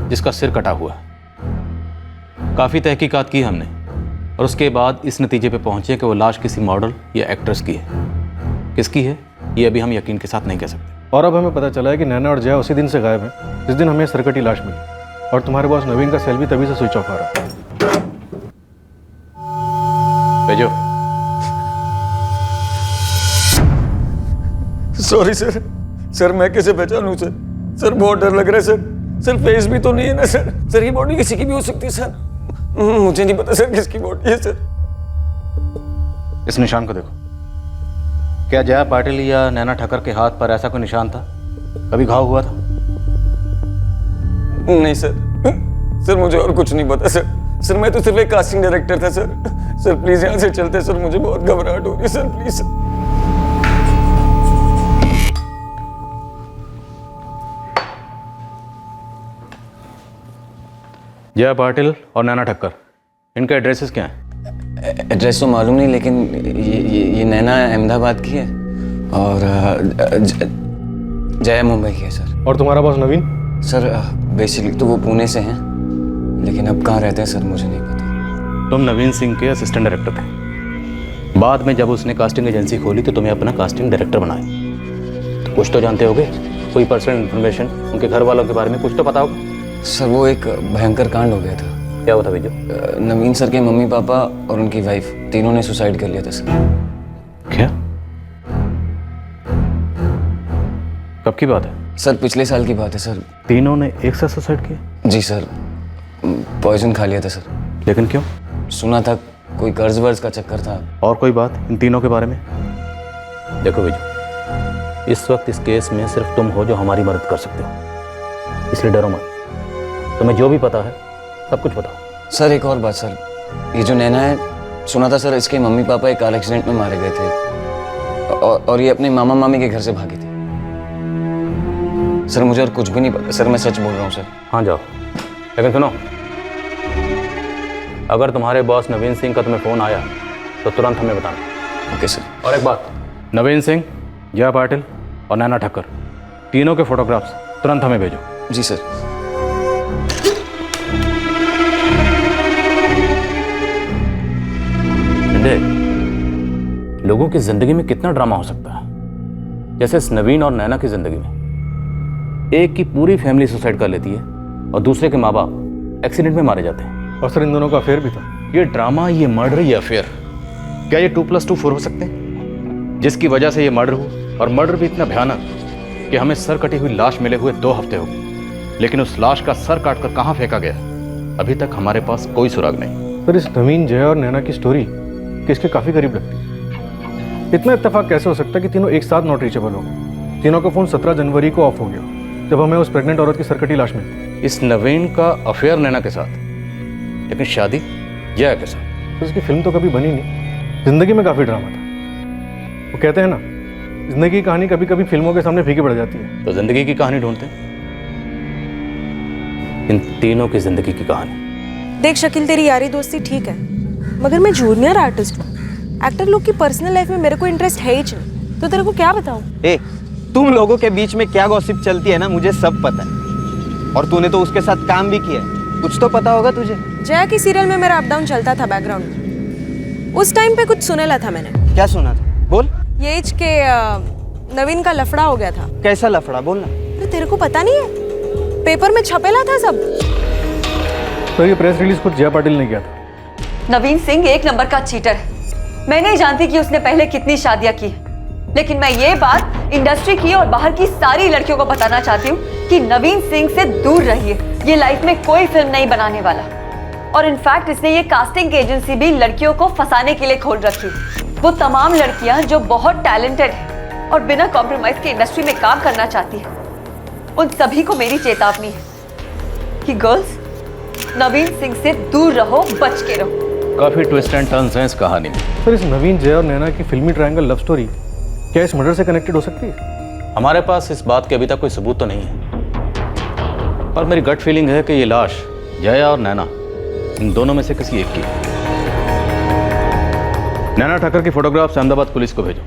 जिसका सिर कटा हुआ है। काफ़ी तहकीकात की हमने और उसके बाद इस नतीजे पे पहुंचे कि वो लाश किसी मॉडल या एक्ट्रेस की है। किसकी है ये अभी हम यकीन के साथ नहीं कह सकते। और अब हमें पता चला है कि नैना और जया उसी दिन से गायब हैं जिस दिन हमें सरकटी लाश मिली और तुम्हारे बॉस नवीन का सेल भी तभी से स्विच ऑफ आ रहा है। भेजो। सॉरी सर, सर मैं कैसे पहचानूं सर? सर बहुत डर लग रहा है सर। सर फेस भी तो नहीं है ना सर? सर ये बॉडी किसी की भी हो सकती है सर, मुझे नहीं पता सर किसकी बॉडी है सर। इस निशान को देखो, क्या जया पाटिल या नैना ठक्कर के हाथ पर ऐसा कोई निशान था? कभी घाव हुआ था? नहीं सर, सर मुझे और कुछ नहीं पता सर। सर मैं तो सिर्फ एक कास्टिंग डायरेक्टर था सर। सर प्लीज यहाँ से चलते सर, मुझे बहुत घबराहट हो रही है sir, please sir. Jaya Patil और नैना ठक्कर, इनके एड्रेसेस क्या हैं? एड्रेस तो मालूम नहीं, लेकिन ये नैना अहमदाबाद की है और जया मुंबई की है सर। और तुम्हारा बॉस नवीन? सर बेसिकली तो वो पुणे से हैं, लेकिन अब कहाँ रहते हैं सर मुझे नहीं पता। तुम नवीन सिंह के असिस्टेंट डायरेक्टर थे, बाद में जब उसने कास्टिंग एजेंसी खोली तो तुम्हें अपना कास्टिंग डायरेक्टर बनाया। तो कुछ तो जानते होगे, कोई पर्सनल इन्फॉर्मेशन उनके घर वालों के बारे में कुछ तो पता होगा। सर वो एक भयंकर कांड हो गया था। क्या हुआ था बीजू? नवीन सर के मम्मी पापा और उनकी वाइफ तीनों ने सुसाइड कर लिया था सर। क्या? कब की बात है? सर पिछले साल की बात है सर। तीनों ने एक साथ सुसाइड किया? जी सर, पॉइजन खा लिया था सर। लेकिन क्यों? सुना था कोई कर्ज वर्ज का चक्कर था। और कोई बात इन तीनों के बारे में? देखो बीजू, इस वक्त इस केस में सिर्फ तुम हो जो हमारी मदद कर सकते हो, इसलिए डरो मत। तुम्हें जो भी पता है सब कुछ बताओ। सर एक और बात सर, ये जो नैना है, सुना था सर इसके मम्मी पापा एक कार एक्सीडेंट में मारे गए थे और ये अपने मामा मामी के घर से भागी थी। सर मुझे और कुछ भी नहीं पता सर, मैं सच बोल रहा हूँ सर। हाँ जाओ, लेकिन सुनो, अगर तुम्हारे बॉस नवीन सिंह का तुम्हें फ़ोन आया तो तुरंत हमें बताना। Okay sir. और एक बात, नवीन सिंह, जया पाटिल और नैना ठक्कर तीनों के फोटोग्राफ्स तुरंत हमें भेजो। जी सर। लोगों की जिंदगी में कितना ड्रामा हो सकता है। जैसे इस नवीन और नैना की जिंदगी में एक की पूरी फैमिली सुसाइड कर लेती है और दूसरे के माँ बाप एक्सीडेंट में मारे जाते हैं। और सर इन दोनों का अफेयर भी था। ये ड्रामा, ये मर्डर, ये अफेयर, क्या ये 2+2 4 हो सकते हैं? जिसकी वजह से ये मर्डर हुआ, और मर्डर भी इतना भयानक कि हमें सर कटी हुई लाश मिले हुए 2 हफ्ते हो गए, लेकिन उस लाश का सर काटकर कहाँ फेंका गया अभी तक हमारे पास कोई सुराग नहीं। सर इस नवीन, जया और नैना की स्टोरी किसके काफ़ी करीब लगती है। इतना इत्तेफाक कैसे हो सकता है कि तीनों एक साथ नॉट रीचेबल हो गए। तीनों का फ़ोन 17 जनवरी को ऑफ हो गया जब हमें उस प्रेग्नेंट औरत की सरकटी लाश मिली। इस नवीन का अफेयर नैना के साथ, लेकिन शादी जया के साथ। तो उसकी फिल्म तो कभी बनी नहीं। जिंदगी में काफ़ी ड्रामा था। वो कहते हैं ना, जिंदगी की कहानी कभी कभी फिल्मों के सामने फीकी पड़ जाती है। तो जिंदगी की कहानी ढूंढते हैं, इन तीनों की जिंदगी की कहानी। देख शकील, तेरी यारी दोस्ती ठीक है, मगर मैं जूनियर आर्टिस्ट हूँ। एक्टर लोग की पर्सनल लाइफ में मेरे को इंटरेस्ट है ही नहीं, तो तेरे को क्या बताऊँ। ए, तुम लोगों के बीच में क्या गॉसिप चलती है ना, मुझे सब पता है। और तूने तो उसके साथ काम भी किया है, कुछ तो पता होगा तुझे। जया की सीरियल में मेरा अप डाउन चलता था बैकग्राउंड में। उस टाइम पे कुछ सुनेला था मैंने। क्या सुना था? बोल। ये एज के नवीन का लफड़ा हो गया था। कैसा लफड़ा, बोलना। अरे तेरे को पता नहीं है, पेपर में छपेला था सब। तो ये प्रेस रिलीज खुद जया पाटिल ने किया था। नवीन सिंह एक नंबर का चीटर है। मैं नहीं जानती कि उसने पहले कितनी शादियां की, लेकिन मैं ये बात इंडस्ट्री की और बाहर की सारी लड़कियों को बताना चाहती हूँ कि नवीन सिंह से दूर रहिए। ये लाइफ में कोई फिल्म नहीं बनाने वाला, और इनफैक्ट इसने ये कास्टिंग एजेंसी भी लड़कियों को फंसाने के लिए खोल रखी। वो तमाम लड़कियां जो बहुत टैलेंटेड है और बिना कॉम्प्रोमाइज के इंडस्ट्री में काम करना चाहती है, उन सभी को मेरी चेतावनी है कि गर्ल्स, नवीन सिंह से दूर रहो, बच के रहो। काफी ट्विस्ट एंड टर्न्स हैं इस कहानी में। सर इस नवीन, जया और नैना की फिल्मी ट्रायंगल लव स्टोरी क्या इस मर्डर से कनेक्टेड हो सकती है? हमारे पास इस बात के अभी तक कोई सबूत तो नहीं है, पर मेरी गट फीलिंग है कि ये लाश जया और नैना, इन दोनों में से किसी एक की है। नैना ठाकर की फोटोग्राफ्स अहमदाबाद पुलिस को भेजो।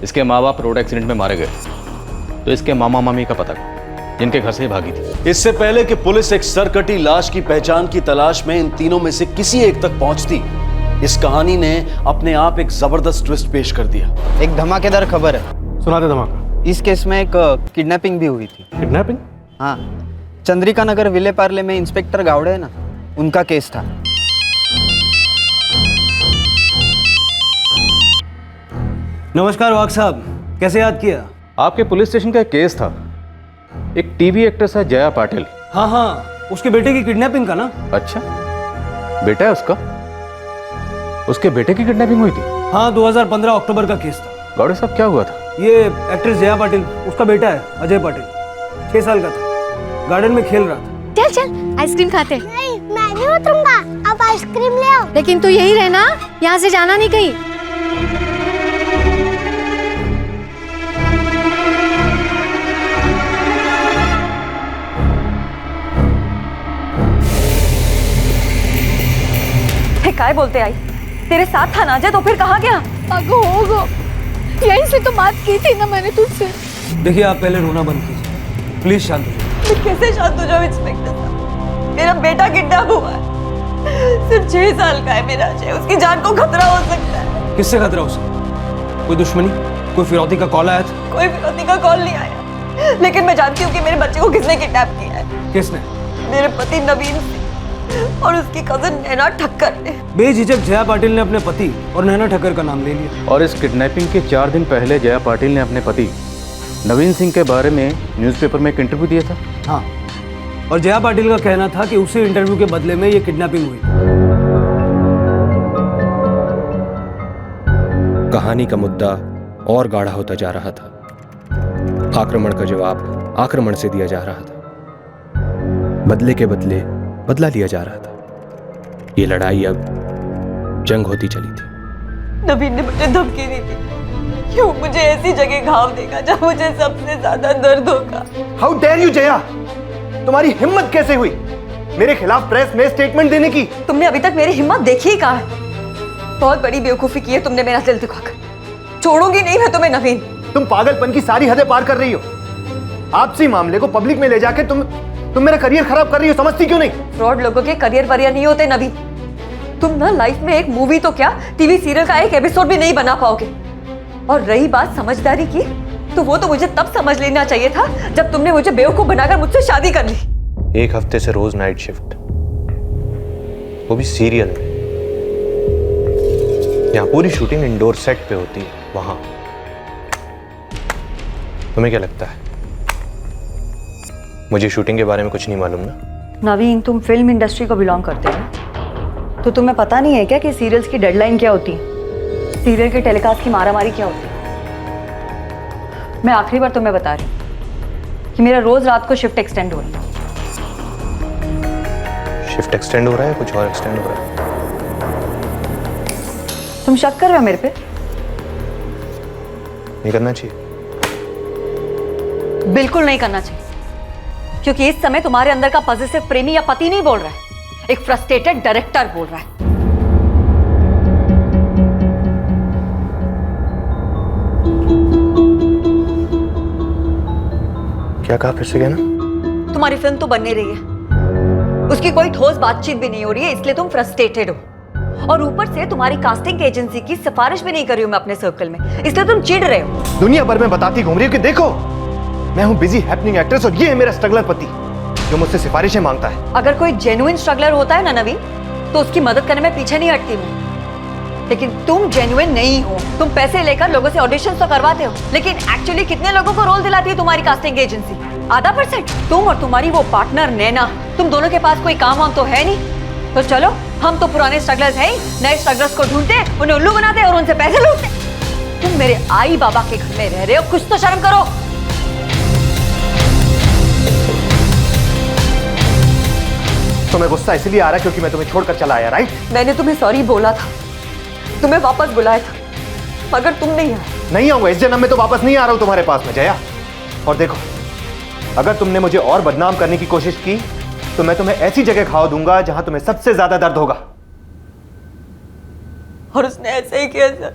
इसके माँ बाप रोड एक्सीडेंट में मारे गए, तो इसके मामा मामी का पता जिनके घर से ही भागी थी। इससे पहले कि पुलिस एक सरकटी लाश की पहचान की तलाश में इन तीनों में से किसी एक तक पहुंचती, इस कहानी ने अपने आप एक जबरदस्त ट्विस्ट पेश कर दिया। एक धमाकेदार खबर है। सुना दे धमाका। इस केस में एक किडनैपिंग भी हुई थी। किडनैपिंग? हाँ, चंद्रिका नगर विले पार्ले में इंस्पेक्टर गावड़े है ना, उनका केस था। नमस्कार वाघ साहब, कैसे याद किया? आपके पुलिस स्टेशन का एक केस था, एक टीवी एक्ट्रेस है जया पाटिल। हाँ, उसके बेटे की किडनैपिंग का ना। अच्छा, बेटा है उसका? उसके बेटे की किडनैपिंग हुई थी? हाँ, 2015 अक्टूबर का केस था। गौड़े साहब क्या हुआ था? ये एक्ट्रेस जया पाटिल, उसका बेटा है अजय पाटिल, 6 साल का था, गार्डन में खेल रहा था। चल चल आइसक्रीम खाते। नहीं, मैं नहीं उतरूंगा, आप आइसक्रीम ले आओ। लेकिन तू यही रहना, यहाँ से जाना नहीं कहीं। काय बोलते आई? तेरे साथ था ना जय, तो फिर कहाँ गया? होगो, यहीं से तो बात की थी ना मैंने तुझसे। देखिए आप पहले रोना बंद कीजिए, प्लीज शांत हो जाइए। मैं कैसे शांत हो जाऊं इंस्पेक्टर साहब? मेरा बेटा किडनैप हुआ है, सिर्फ 6 साल का है मेरा अजय, उसकी जान को खतरा हो सकता है। किससे खतरा उसे? कोई दुश्मनी, कोई फिरौती का कॉल आया था? कोई फिरौती का कॉल नहीं आया, लेकिन मैं जानती हूँ कि मेरे बच्चे को किसने किडनैप किया है। किसने? मेरे पति नवीन सिंह और उसकी कजन नैना ठक्कर ने। बेझिझक जया पाटिल ने अपने पति और नैना ठक्कर का नाम ले लिया। और इस किडनैपिंग के 4 दिन पहले जया पाटिल ने अपने पति नवीन सिंह के बारे में न्यूज़पेपर में एक इंटरव्यू दिया था। हाँ, और जया पाटिल का कहना था कि उसी इंटरव्यू के बदले में ये किडनैपिंग हुई। कहानी का मुद्दा और गाढ़ा होता जा रहा था। आक्रमण का जवाब आक्रमण से दिया जा रहा था। बदले के बदले बदला लिया जा रहा था। ये लड़ाई अब जंग होती चली थी। नवीन ने मुझे धमकी दी थी कि वो मुझे ऐसी जगह घाव देगा जहाँ मुझे सबसे ज्यादा दर्द होगा। हाउ डेयर यू जया, तुम्हारी हिम्मत कैसे हुई मेरे खिलाफ प्रेस में स्टेटमेंट देने की? तुमने अभी तक मेरी हिम्मत देखी ही कहाँ है? बहुत बड़ी बेवकूफी की है तुमने मेरा दिल दुखाकर। छोड़ूंगी नहीं मैं तुम्हें नवीन। तुम पागलपन की सारी हदें पार कर रही हो। आपसी मामले को पब्लिक में ले जाके तुम मेरा करियर खराब कर रही हो, समझती क्यों नहीं? फ्रॉड लोगों के करियर वरियर नहीं होते नवीन। तुम ना लाइफ में एक मूवी तो क्या, टीवी सीरियल का एक एपिसोड भी नहीं बना पाओगे। और रही बात समझदारी की, तो वो तो मुझे तब समझ लेना चाहिए था जब तुमने मुझे बेवकूफ बनाकर मुझसे शादी कर ली। 1 हफ्ते से रोज नाइट शिफ्ट, वो भी सीरियल में। यहाँ पूरी शूटिंग इंडोर सेट पे होती है, वहां। तुम्हें क्या लगता है मुझे शूटिंग के बारे में कुछ नहीं मालूम ना? नवीन, तुम फिल्म इंडस्ट्री को बिलोंग करते हो, तो तुम्हें पता नहीं है क्या कि सीरियल्स की डेडलाइन क्या होती है, सीरियल के टेलीकास्ट की मारामारी क्या होती है? मैं आखिरी बार तुम्हें बता रही हूँ कि मेरा रोज रात को शिफ्ट एक्सटेंड हो रही है। शिफ्ट एक्सटेंड हो रहा है, कुछ और एक्सटेंड हो रहा है? तुम शक कर रहे हो मेरे पे? नहीं करना चाहिए। बिल्कुल नहीं करना चाहिए, क्योंकि इस समय तुम्हारे अंदर का पॉजिटिव प्रेमी या पति नहीं बोल रहा है, एक फ्रस्ट्रेटेड डायरेक्टर बोल रहा है। क्या कहा, फिर से कहना? तुम्हारी फिल्म तो बन नहीं रही है, उसकी कोई ठोस बातचीत भी नहीं हो रही है, इसलिए तुम फ्रस्ट्रेटेड हो। और ऊपर से तुम्हारी कास्टिंग एजेंसी की सिफारिश भी नहीं कर रही हूं मैं अपने सर्कल में, इसलिए तुम चिढ़ रहे हो। दुनिया भर में बताती घूम रही हूँ कि देखो मैं हूँ बिजी हैपनिंग एक्ट्रेस और ये है मेरा स्ट्रगलर पति जो मुझसे सिफारिशें मांगता है। अगर कोई जेन्युइन स्ट्रगलर होता है ना नवीन, तो उसकी मदद करने में पीछे नहीं हटती मैं। लेकिन तुम जेन्युइन नहीं हो। तुम पैसे लेकर लोगों से ऑडिशन तो करवाते हो, लेकिन एक्चुअली कितने लोगों को रोल दिलाती है तुम्हारी कास्टिंग एजेंसी? 0.5%। तुम और तुम्हारी वो पार्टनर नैना, तुम दोनों के पास कोई काम वाम तो है नहीं। तो चलो, हम तो पुराने स्ट्रगलर्स हैं ही, नए स्ट्रगलर्स को ढूंढते, उन्हें उल्लू बनाते और उनसे पैसे लूटते। तुम मेरे आई बाबा के घर में रह रहे हो, कुछ तो शर्म करो। तुम्हें गुस्सा इसलिए आ रहा है क्योंकि मैं तुम्हें छोड़कर चला आया, राइट? मैंने तुम्हें सॉरी बोला था, तुम्हें वापस बुलाया था, मगर तुम नहीं आए। नहीं आऊंगा, इस जन्म में तो वापस नहीं आ रहा हूं तुम्हारे पास में जया। और देखो, अगर तुमने मुझे और बदनाम करने की कोशिश की तो मैं तुम्हें ऐसी जगह खाओ दूंगा जहां तुम्हें सबसे ज्यादा दर्द होगा। और उसने ऐसे ही किया सर।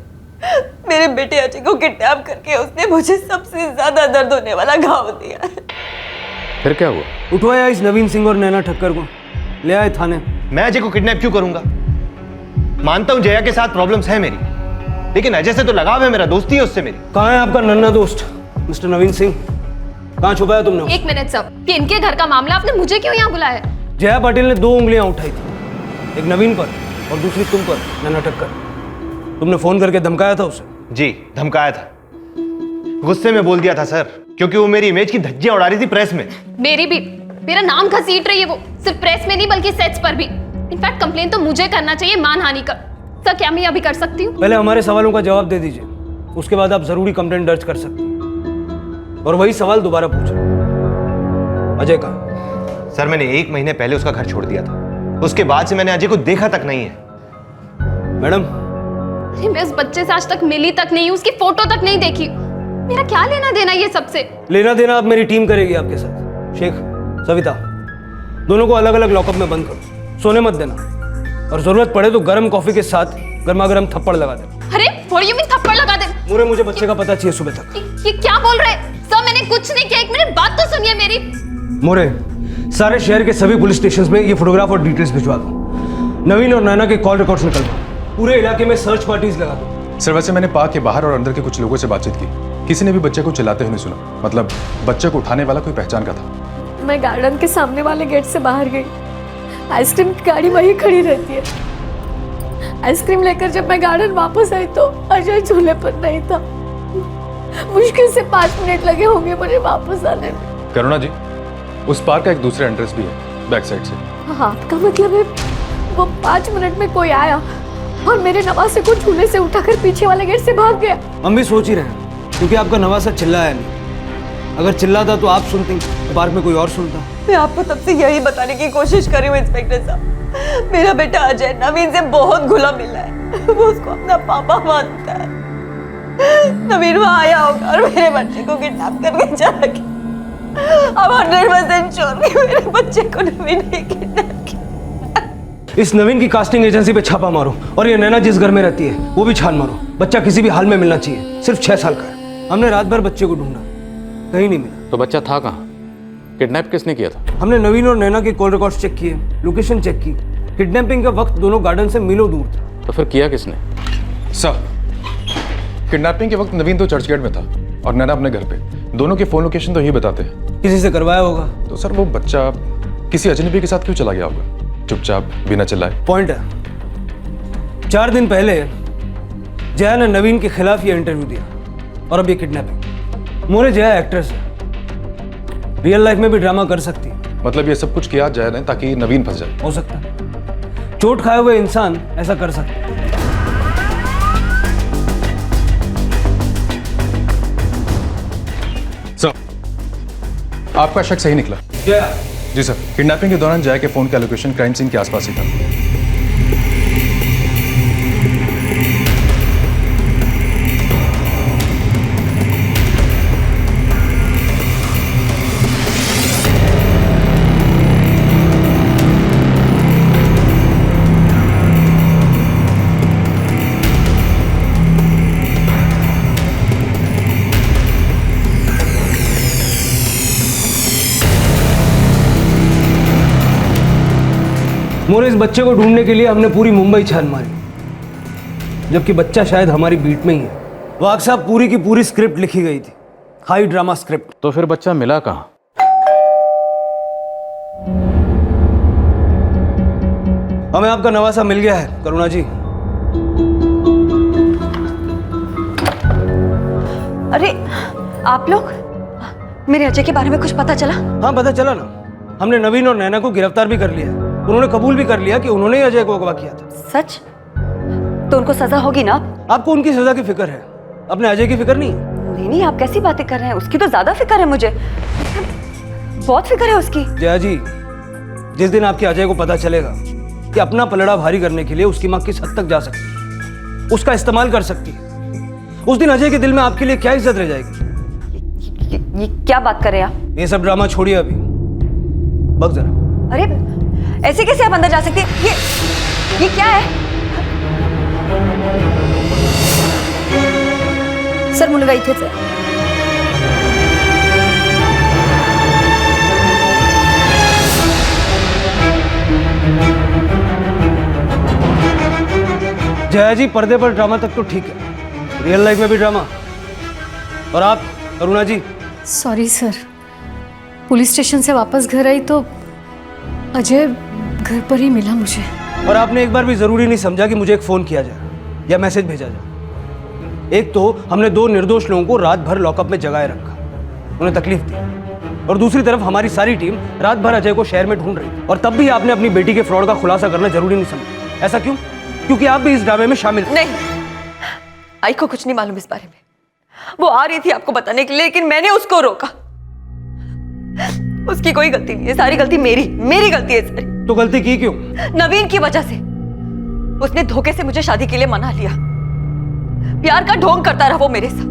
मेरे बेटे अजय को किडनैप करके उसने मुझे सबसे ज्यादा दर्द होने वाला घाव दिया। फिर क्या हुआ? उठवाया इस नवीन सिंह और नैना ठक्कर को, ले आए थाने। मैं अजय को किडनैप क्यों करूंगा? मानता हूं जया के साथ प्रॉब्लम्स है मेरी, लेकिन अजय से तो लगाव है मेरा, दोस्ती है उससे मेरी। कहाँ है आपका नन्ना दोस्त मिस्टर नवीन सिंह? कहाँ छुपाया तुमने? 1 मिनट सर, कि इनके घर का मामला, आपने मुझे क्यों यहाँ बुलाया? जया पाटिल ने 2 उंगलियां उठाई थी, एक नवीन पर और दूसरी तुम पर, नैना ठक्कर। तुमने फोन करके धमकाया था उसे? जी, धमकाया था। गुस्से में बोल दिया था सर, क्योंकि वो मेरी इमेज की धज्जियां उड़ा रही थी प्रेस में। मेरी भी, मेरा नाम घसीट रही है वो, सिर्फ प्रेस में नहीं बल्कि सेट्स पर भी। इनफैक्ट कंप्लेन तो मुझे करना चाहिए मानहानि का। सर, क्या मैं अभी कर सकती हूँ? पहले हमारे सवालों का जवाब दे दीजिए, उसके बाद आप जरूरी कंप्लेंट दर्ज कर सकते हैं। और वही सवाल दोबारा पूछो, अजय का? सर, मैंने 1 महीने पहले उसका घर छोड़ दिया था, उसके बाद से मैंने अजय को देखा तक नहीं है। मैडम, मैं उस बच्चे से आज तक मिली तक नहीं हूँ, उसकी फोटो तक नहीं देखी। मेरा क्या लेना देना ये सबसे? लेना देना अब मेरी टीम करेगी आपके साथ। शेख, सविता, दोनों को अलग अलग लॉकअप में बंद करो, सोने मत देना, और जरूरत पड़े तो गर्म कॉफी के साथ गर्मा गर्म थप्पड़ लगा देना। अरे व्हाट डू यू मीन थप्पड़ लगा दे? मोरे, मुझे बच्चे का पता चाहिए सुबह तक। ये क्या बोल रहे हैं? सर, मैंने कुछ नहीं किया, 1 मिनट बात तो सुनिए मेरी। मोरे, सारे शहर के सभी पुलिस स्टेशंस में ये फोटोग्राफ और डिटेल्स भिजवा दो। नवीन और नैना के कॉल रिकॉर्ड्स निकलवा, पूरे इलाके में सर्च पार्टीज लगा दो। सर वैसे मैंने पार्क के बाहर और अंदर के कुछ लोगों से बातचीत की, किसी ने भी बच्चे को चिल्लाते हुए नहीं सुना। मतलब बच्चे को उठाने वाला कोई पहचान का था। मैं गार्डन के सामने वाले गेट से बाहर गई, आइसक्रीम की गाड़ी वहीं खड़ी रहती है। आइसक्रीम लेकर जब मैं गार्डन वापस आई तो अजय झूले पर नहीं था। मुश्किल से 5 मिनट लगे होंगे मुझे वापस आने में। करुणा जी, उस पार्क का एक दूसरा एंट्रेंस भी है, बैक साइड से। हाँ, आपका मतलब है वो 5 मिनट में कोई आया और मेरे नवासे को झूले से उठाकर पीछे वाले गेट से भाग गया। हम भी सोच ही रहे हैं, क्योंकि आपका नवासा चिल्लाया नहीं। अगर चिल्लाता तो आप सुनती, तो पार्क में कोई और सुनता। मैं आपको तब से यही बताने की कोशिश कर रही हूँ इंस्पेक्टर साहब, मेरा बेटा अजय नवीन से बहुत घुला मिला है। वो उसको अपना पापा मानता है। नवीन वहाँ आया होगा और मेरे बच्चे को किडनैप करके चला गया। अब 100% श्योर कि मेरे बच्चे को नवीन ने किडनैप किया। इस नवीन की कास्टिंग एजेंसी पे छापा मारो और ये नैना जिस घर में रहती है वो भी छान मारो। बच्चा किसी भी हाल में मिलना चाहिए। सिर्फ 6 साल का है। हमने रात भर बच्चे को ढूंढा, कहीं नहीं मिला। तो बच्चा था कहाँ? किडनैप किसने किया था? हमने नवीन और नैना के कॉल रिकॉर्ड्स चेक किए, लोकेशन चेक की। किडनैपिंग का वक्त दोनों गार्डन से मीलों दूर था। तो फिर किया किसने? सर, किडनैपिंग के वक्त नवीन तो चर्चगेट में था और नैना अपने घर पे। दोनों के फोन लोकेशन तो यही बताते हैं। किसी से करवाया होगा। तो सर वो बच्चा किसी अजनबी के साथ क्यों चला गया होगा, चुपचाप बिना चिल्लाए? पॉइंट है, 4 दिन पहले जया ने नवीन के खिलाफ ये इंटरव्यू दिया और अब ये किडनैपिंग। मोरे जया एक्ट्रेस है, रियल लाइफ में भी ड्रामा कर सकती है। मतलब ये सब कुछ किया जया ने ताकि नवीन फंस जाए? हो सकता है, चोट खाए हुए इंसान ऐसा कर सकता है। सर, आपका शक सही निकला। जया? जी सर, किडनैपिंग के दौरान जया के फोन का लोकेशन क्राइम सीन के आसपास ही था। मोरे, इस बच्चे को ढूंढने के लिए हमने पूरी मुंबई छान मारी, जबकि बच्चा शायद हमारी बीट में ही है। वाघ साहब, पूरी की पूरी स्क्रिप्ट लिखी गई थी, हाई ड्रामा स्क्रिप्ट। तो फिर बच्चा मिला कहाँ? हमें आपका नवासा मिल गया है करुणा जी। अरे आप लोग, मेरे अजय के बारे में कुछ पता चला? हाँ, पता चला ना। हमने नवीन और नैना को गिरफ्तार भी कर लिया है। उन्होंने कबूल भी कर लिया कि उन्होंने ही अजय को अगवा किया था। सच? तो उनको सजा होगी ना? आपको उनकी सजा की फिक्र है, अपने अजय की फिक्र नहीं है? नहीं, आप कैसी बातें कर रहे हैं? उसकी तो ज्यादा फिक्र है मुझे, बहुत फिक्र है उसकी। जया जी, जिस दिन आपके अजय को पता चलेगा कि अपना पलड़ा भारी करने के लिए उसकी मां किस हद तक जा सकती है, उसका इस्तेमाल कर सकती है, उस दिन अजय के दिल में आपके लिए क्या इज्जत रह जाएगी? ये क्या बात कर रहे हैं आप? ये सब ड्रामा छोड़िए अभी, बक जरा। अरे ऐसे कैसे आप अंदर जा सकते हैं? ये क्या है? सर मुलगा इथेच आहे। जया जी, पर्दे पर ड्रामा तक तो ठीक है, रियल लाइफ में भी ड्रामा। और आप करुणा जी? सॉरी सर, पुलिस स्टेशन से वापस घर आई तो अजय घर पर ही मिला मुझे। और आपने एक बार भी जरूरी नहीं समझा कि मुझे एक फोन किया जाए या मैसेज भेजा जाए? एक तो हमने 2 निर्दोष लोगों को रात भर लॉकअप में जगाए रखा, उन्हें तकलीफ दी, और दूसरी तरफ हमारी सारी टीम रात भर अजय को शहर में ढूंढ रही, और तब भी आपने अपनी बेटी के फ्रॉड का खुलासा करना जरूरी नहीं समझा। ऐसा क्यों? क्योंकि आप भी इस ड्रामे में शामिल। नहीं, आई को कुछ नहीं मालूम इस बारे में। वो आ रही थी आपको बताने के लिए, लेकिन मैंने उसको रोका। उसकी कोई गलती नहीं है, सारी गलती मेरी गलती है सारी। तो गलती की क्यों? नवीन की वजह से। उसने धोखे से मुझे शादी के लिए मना लिया, प्यार का ढोंग करता रहा वो मेरे साथ।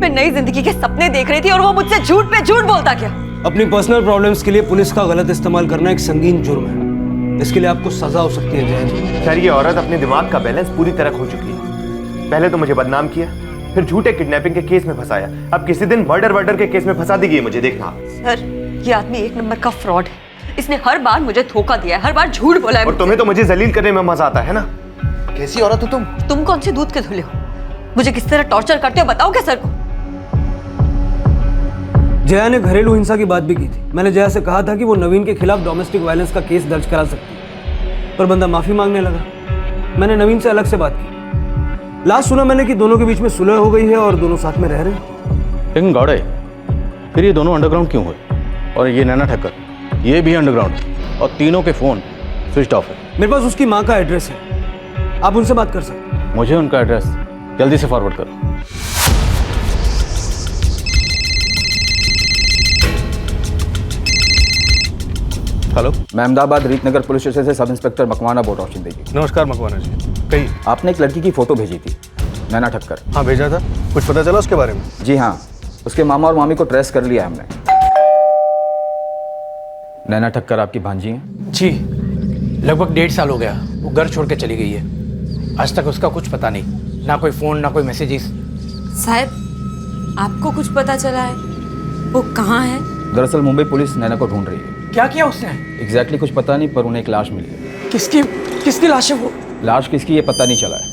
मैं नई जिंदगी के सपने देख रही थी और वो मुझसे झूठ पे झूठ बोलता गया। अपनी पर्सनल प्रॉब्लम्स के लिए पुलिस का गलत इस्तेमाल करना एक संगीन जुर्म है, इसके लिए आपको सजा हो सकती है। जय सर, ये औरत अपने दिमाग का बैलेंस पूरी तरह खो चुकी है। पहले तो मुझे बदनाम किया, फिर झूठे किडनैपिंग के केस में फंसाया, अब किसी दिन मर्डर के केस में फंसा देगी मुझे, देखना। सर, ये आदमी 1 नंबर का फ्रॉड है। इसने हर बार मुझे धोखा दिया है, हर बार झूठ बोला है। और तुम्हें तो मुझे जलील करने में मजा आता है ना? कैसी औरत हो तुम कौन से दूध के धुले हो? मुझे किस तरह टॉर्चर करते हो बताओ क्या सर को? जया ने घरेलू हिंसा की बात भी की थी। मैंने जया से कहा था कि वो नवीन के खिलाफ डोमेस्टिक वायलेंस का केस दर्ज करा सकती है, पर बंदा माफी मांगने लगा। मैंने नवीन से अलग से बात की। लास्ट सुना मैंने कि दोनों के बीच में सुलह हो गई है और दोनों साथ में रह रहे हैं। लेकिन गौड़े, फिर ये दोनों अंडरग्राउंड क्यों हुए? और ये नैना ठक्कर, ये भी अंडरग्राउंड है और तीनों के फोन स्विच ऑफ है। मेरे पास उसकी माँ का एड्रेस है, आप उनसे बात कर सकते हैं। मुझे उनका एड्रेस जल्दी से फॉरवर्ड करो। हेलो, मैं अहमदाबाद रीतनगर पुलिस स्टेशन से सब इंस्पेक्टर मकवाना बोल रहा हूँ शिंदे जी। नमस्कार मकवाना जी, कहिए। आपने एक लड़की की फोटो भेजी थी, नैना ठक्कर। हाँ भेजा था, कुछ पता चला उसके बारे में? जी हाँ, उसके मामा और मामी को ट्रेस कर लिया हमने। नैना ठक्कर आपकी भांजी हैं? जी, लगभग 1.5 साल हो गया वो घर छोड़ के चली गई है। आज तक उसका कुछ पता नहीं, ना कोई फ़ोन ना कोई मैसेजेस। साहब, आपको कुछ पता चला है? वो कहाँ है? दरअसल मुंबई पुलिस नैना को ढूंढ रही है। क्या किया उसने? एग्जैक्टली कुछ पता नहीं, पर उन्हें एक लाश मिली है। किसकी लाश है वो? लाश किसकी ये पता नहीं चला है,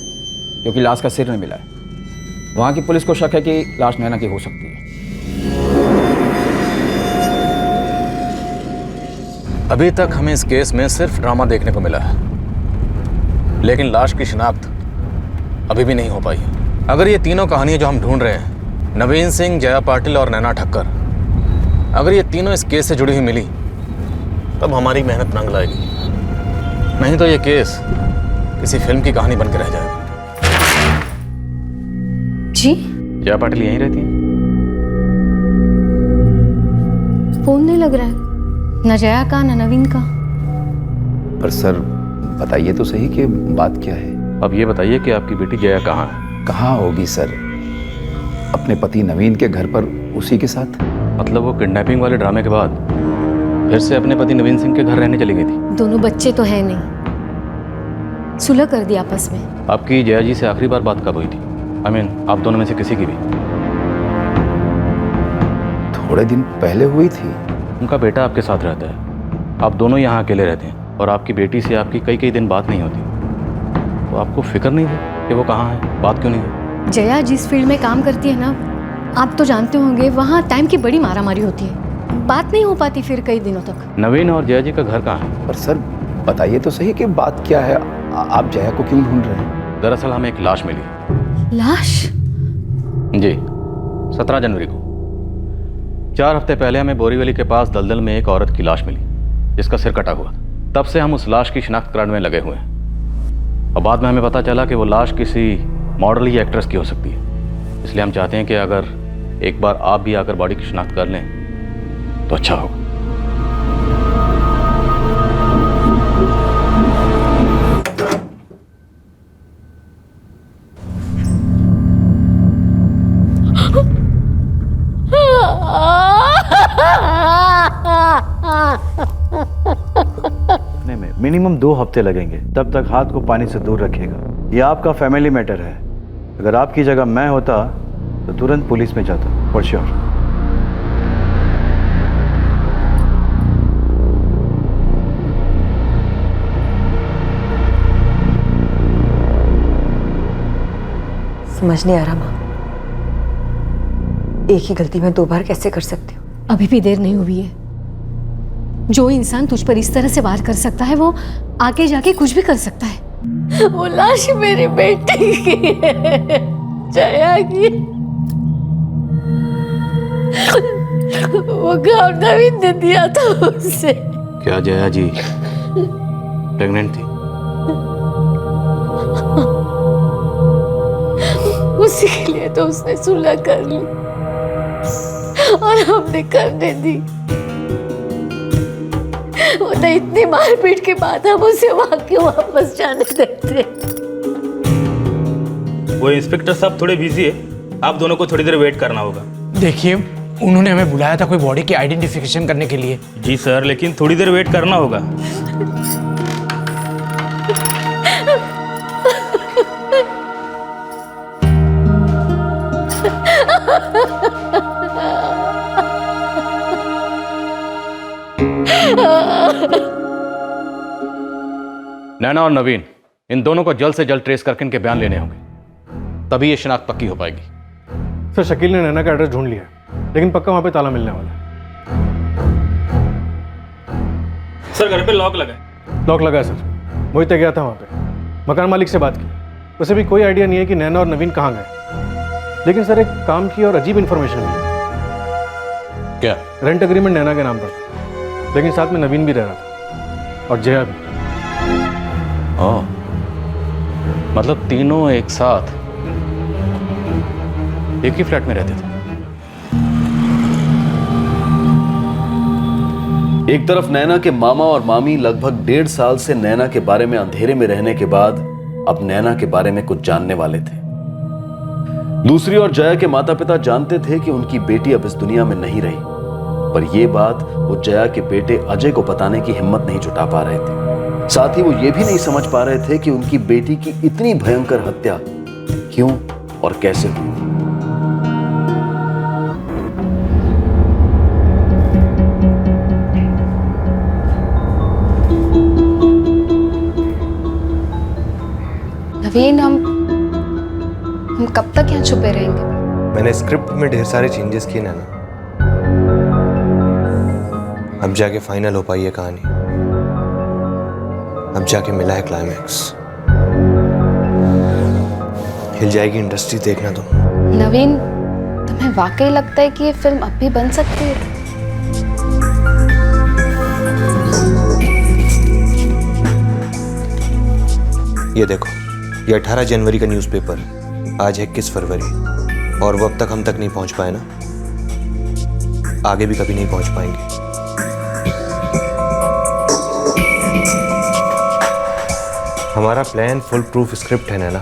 क्योंकि लाश का सिर नहीं मिला है। वहाँ की पुलिस को शक है कि लाश नैना की हो सकती है। अभी तक हमें इस केस में सिर्फ ड्रामा देखने को मिला है, लेकिन लाश की शिनाख्त अभी भी नहीं हो पाई। अगर ये तीनों कहानियां जो हम ढूंढ रहे हैं, नवीन सिंह, जया पाटिल और नैना ठक्कर, अगर ये तीनों इस केस से जुड़ी हुई मिली, तब हमारी मेहनत रंग लाएगी। नहीं तो ये केस किसी फिल्म की कहानी बनकर रह जाएगा। जी, जया पाटिल यहीं रहती है? फोन नहीं लग रहा है, न जया का न नवीन का। पर सर बताइए तो सही कि बात क्या है। अब ये बताइए कि आपकी बेटी जया कहाँ है? कहाँ होगी सर, अपने पति नवीन के घर पर उसी के साथ। मतलब वो किडनैपिंग वाले ड्रामे के बाद फिर से अपने पति नवीन सिंह के घर रहने चली गई थी? दोनों बच्चे तो है नहीं, सुलह कर दिया आपस में। आपकी जया जी से आखिरी बार बात कब हुई थी? आप दोनों में से किसी की भी? थोड़े दिन पहले हुई थी। उनका बेटा आपके साथ रहता है, आप दोनों यहाँ अकेले रहते हैं और आपकी बेटी से आपकी कई दिन बात नहीं होती, तो आपको फिक्र नहीं है कि वो कहाँ है, बात क्यों नहीं है? जया जिस फील्ड में काम करती है ना, आप तो जानते होंगे, वहाँ टाइम की बड़ी मारामारी होती है, बात नहीं हो पाती फिर कई दिनों तक। नवीन और जया जी का घर कहाँ है? पर सर बताइए तो सही कि बात क्या है, आप जया को क्यों ढूंढ रहे हैं? दरअसल हमें एक लाश मिली। लाश? जी, 17 जनवरी को 4 हफ्ते पहले हमें बोरीवली के पास दलदल में एक औरत की लाश मिली, जिसका सिर कटा हुआ था। तब से हम उस लाश की शिनाख्त कराने में लगे हुए हैं और बाद में हमें पता चला कि वो लाश किसी मॉडल या एक्ट्रेस की हो सकती है। इसलिए हम चाहते हैं कि अगर एक बार आप भी आकर बॉडी की शिनाख्त कर लें तो अच्छा होगा। मिनिमम 2 हफ्ते लगेंगे, तब तक हाथ को पानी से दूर रखिएगा। यह आपका फैमिली मैटर है। अगर आपकी जगह मैं होता तो तुरंत पुलिस में जाता, फॉर श्योर। समझ नहीं आ रहा माँ, एक ही गलती मैं 2 बार कैसे कर सकती हूँ? अभी भी देर नहीं हुई है। जो इंसान तुझ पर इस तरह से वार कर सकता है, वो आगे जाके कुछ भी कर सकता है। वो लाश मेरी बेटी की है, जया की। वो गाँव नवीन ने दिया था उसे। क्या जया जी प्रेग्नेंट थी? उसी के लिए तो उसने सुलह कर ली और हमने करने दी। वो तो इतनी मारपीट के बाद हम उसे वहां क्यों वापस जाने देते? वो इंस्पेक्टर साहब थोड़े बिजी है, आप दोनों को थोड़ी देर वेट करना होगा। देखिए, उन्होंने हमें बुलाया था कोई बॉडी की आइडेंटिफिकेशन करने के लिए। जी सर, लेकिन थोड़ी देर वेट करना होगा। नैना और नवीन, इन दोनों को जल्द से जल्द ट्रेस करके इनके बयान लेने होंगे, तभी ये शिनाख्त पक्की हो पाएगी। सर शकील ने नैना का एड्रेस ढूंढ लिया है, लेकिन पक्का वहां पे ताला मिलने वाला है। सर घर पे लॉक लगा है। लॉक लगा है सर, वही तो गया था वहाँ पे, मकान मालिक से बात की, उसे भी कोई आइडिया नहीं है कि नैना और नवीन कहाँ गए। लेकिन सर एक काम की और अजीब इन्फॉर्मेशन है। क्या? रेंट एग्रीमेंट नैना के नाम पर, लेकिन साथ में नवीन भी रह रहा था और जया भी। ओह, मतलब तीनों एक साथ एक ही फ्लैट में रहते थे। एक तरफ नैना के मामा और मामी लगभग 1.5 साल से नैना के बारे में अंधेरे में रहने के बाद अब नैना के बारे में कुछ जानने वाले थे। दूसरी ओर जया के माता पिता जानते थे कि उनकी बेटी अब इस दुनिया में नहीं रही, पर यह बात वो जया के बेटे अजय को बताने की हिम्मत नहीं जुटा पा रहे थे। साथ ही वो ये भी नहीं समझ पा रहे थे कि उनकी बेटी की इतनी भयंकर हत्या क्यों और कैसे हुई। नवीन, हम कब तक यहाँ छुपे रहेंगे? मैंने स्क्रिप्ट में ढेर सारे चेंजेस किए नैना, अब जाके फाइनल हो पाई है कहानी, अब जाके मिला है क्लाइमैक्स। हिल जाएगी इंडस्ट्री, देखना तुम। नवीन, तुम्हें वाकई लगता है कि ये फिल्म अब भी बन सकती है? ये देखो, ये 18 जनवरी का न्यूज़पेपर, आज है 21 फरवरी, और वो अब तक हम तक नहीं पहुंच पाए ना, आगे भी कभी नहीं पहुंच पाएंगे। हमारा प्लान फुल प्रूफ स्क्रिप्ट है नैना,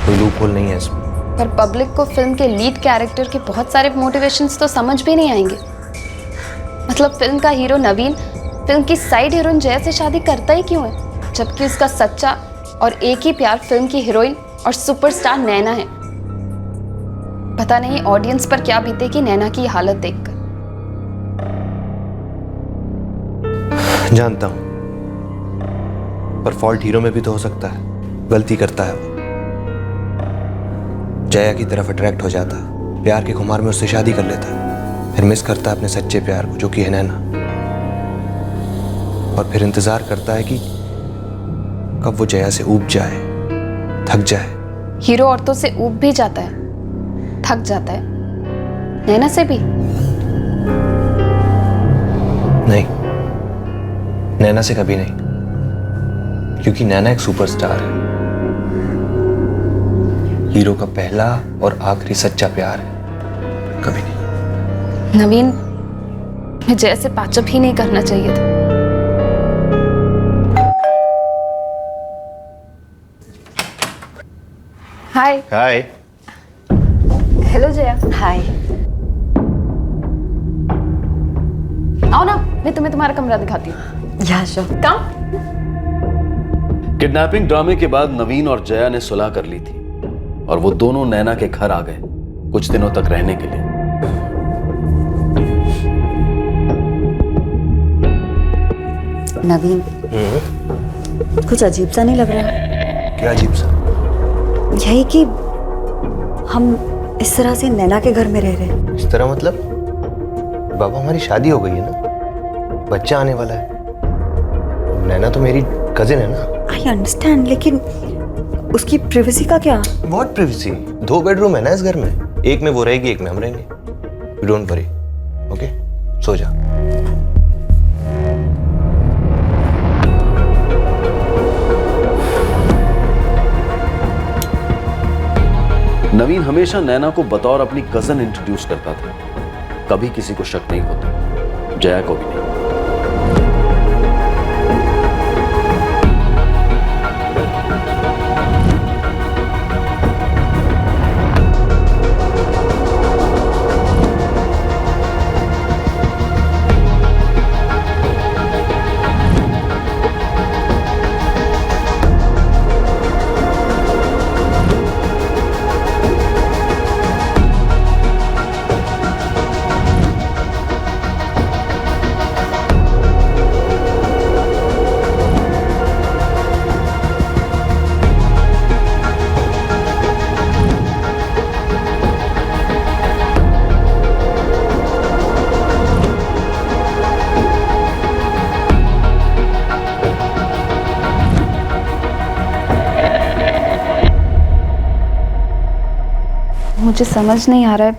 कोई लूप होल नहीं है इसमें। पर पब्लिक को फिल्म के लीड कैरेक्टर के बहुत सारे मोटिवेशंस तो समझ भी नहीं आएंगे। मतलब फिल्म का हीरो नवीन फिल्म की साइड हीरोइन जया से शादी करता ही क्यों है, जबकि उसका सच्चा और एक ही प्यार फिल्म की हीरोइन और सुपरस्टार नैना है। पता नहीं ऑडियंस पर क्या बीतेगी नैना की हालत देखकर। जानता हूं, पर फॉल्ट हीरो में भी तो हो सकता है, गलती करता है वो, जया की तरफ अट्रैक्ट हो जाता है, प्यार के खुमार में उससे शादी कर लेता है, फिर मिस करता है अपने सच्चे प्यार को जो कि है नैना, और फिर इंतजार करता है कि कब वो जया से ऊब जाए, थक जाए। हीरो औरतों से ऊब भी जाता है, थक जाता है, नैना से भी नहीं, नैना से कभी नहीं, क्योंकि नैना एक सुपरस्टार है, हीरो का पहला और आखिरी सच्चा प्यार है, कभी नहीं। नवीन, मैं जया से पैचअप ही नहीं करना चाहिए था। हाय। हाय। हेलो जया। हाय। आओ ना, मैं तुम्हें तुम्हारा कमरा दिखाती हूँ। या श्योर। कम। किडनैपिंग ड्रामे के बाद नवीन और जया ने सुलह कर ली थी और वो दोनों नैना के घर आ गए कुछ दिनों तक रहने के लिए। नवीन, कुछ अजीब सा नहीं लग रहा? क्या अजीब सा? यही कि हम इस तरह से नैना के घर में रह रहे हैं। इस तरह मतलब? बाबा, हमारी शादी हो गई है ना, बच्चा आने वाला है, नैना तो मेरी कजिन है ना। आई अंडरस्टैंड, लेकिन उसकी प्राइवेसी का क्या? What privacy? 2 बेडरूम है ना इस घर में, एक में वो रहेगी, एक में हम रहेंगे। Don't worry, okay? सो जा। नवीन हमेशा नैना को बतौर अपनी कजन इंट्रोड्यूस करता था, कभी किसी को शक नहीं होता, जया को भी नहीं। मुझे समझ नहीं आ रहा है,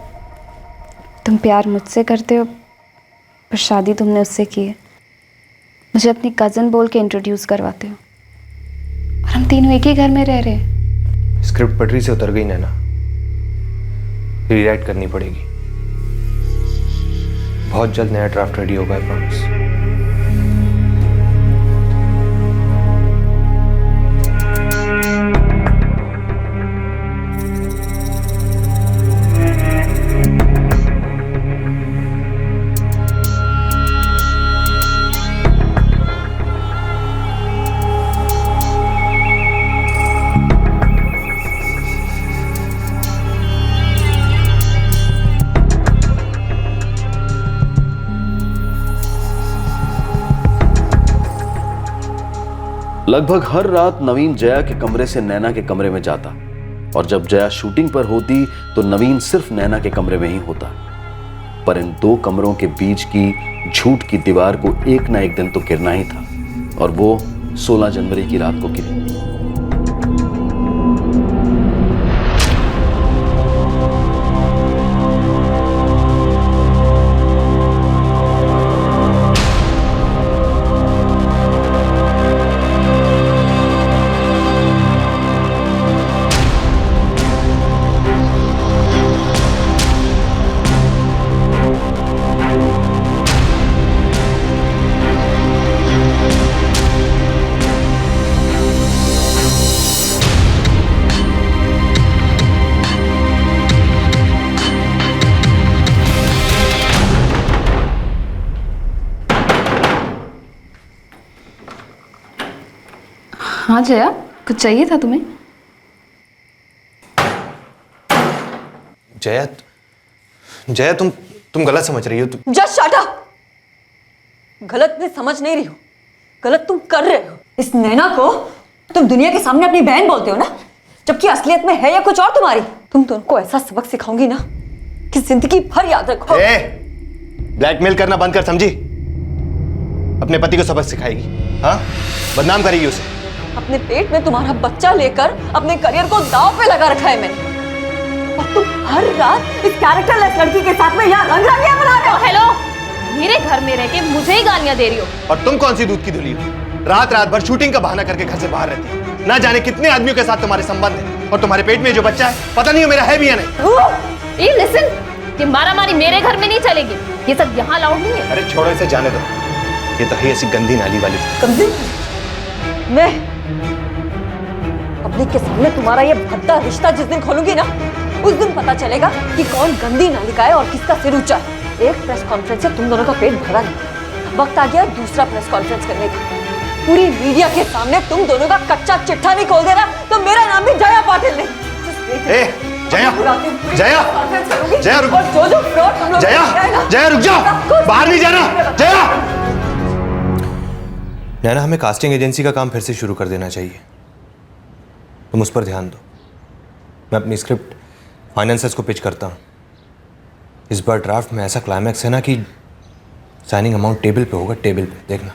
तुम प्यार मुझसे करते हो पर शादी तुमने उससे की है। मुझे अपनी कज़न बोल के इंट्रोड्यूस करवाते हो और हम तीनों एक ही घर में रह रहे हैं। स्क्रिप्ट पटरी से उतर गई नैना, रीराइट करनी पड़ेगी। बहुत जल्द नया ड्राफ्ट रेडी होगा, प्रॉमिस। लगभग हर रात नवीन जया के कमरे से नैना के कमरे में जाता और जब जया शूटिंग पर होती तो नवीन सिर्फ नैना के कमरे में ही होता। पर इन दो कमरों के बीच की झूठ की दीवार को एक ना एक दिन तो गिरना ही था और वो 16 जनवरी की रात को गिरी। हाँ जया, कुछ चाहिए था तुम्हें? जया तुम गलत समझ रही हो। Just shut up. गलत मैं समझ नहीं रही हूँ, गलत तुम कर रहे हो। इस नैना को तुम दुनिया के सामने अपनी बहन बोलते हो ना, जबकि असलियत में है या कुछ और तुम्हारी। तुम तो उनको ऐसा सबक सिखाऊंगी ना कि जिंदगी भर याद रखो। ब्लैकमेल करना बंद कर, समझी? अपने पति को सबक सिखाएगी, हाँ? बदनाम करेगी उसे। अपने पेट में तुम्हारा बच्चा लेकर अपने करियर को दांव पे लगा रखा है मैंने, और तुम हर रात इस कैरेक्टरलेस लड़की के साथ में यहाँ रंग-रंगियां बना रहे हो। हेलो, मेरे घर में रह के मुझे ही गालियां दे रही हो। और तुम कौन सी दूध की धुली हो? रात रात भर शूटिंग का बहाना करके घर से बाहर रहती है। ना जाने कितने आदमियों के साथ तुम्हारे संबंध है, और तुम्हारे पेट में जो बच्चा है पता नहीं मेरा है भी या नहीं। लिसन, ये मारामारी मेरे घर में नहीं चलेगी, ये सब यहाँ अलाउड नहीं है। अरे छोड़ो इसे, जाने दो। ये तो है ऐसी गंदी नाली वाली। गंदी? मैं पब्लिक के सामने तुम्हारा ये भद्दा रिश्ता जिस दिन खोलूंगी ना, उस दिन पता चलेगा कि कौन गंदी नालिका है और किसका सिर ऊंचा है। एक प्रेस कॉन्फ्रेंस से तुम दोनों का पेट भरा नहीं, वक्त आ गया दूसरा प्रेस कॉन्फ्रेंस करने का। पूरी मीडिया के सामने तुम दोनों का कच्चा चिट्ठा नहीं खोल देना तो मेरा नाम भी जया पाटिल नहीं। जया, जया, जया रुक, जया रुक जाओ, बाहर नहीं जाना। जया, नैना, हमें कास्टिंग एजेंसी का काम फिर से शुरू कर देना चाहिए। तुम उस पर ध्यान दो। मैं अपनी स्क्रिप्ट फाइनेंसर्स को पिच करता हूँ। इस बार ड्राफ्ट में ऐसा क्लाइमैक्स है ना कि साइनिंग अमाउंट टेबल पे होगा, टेबल पे, देखना।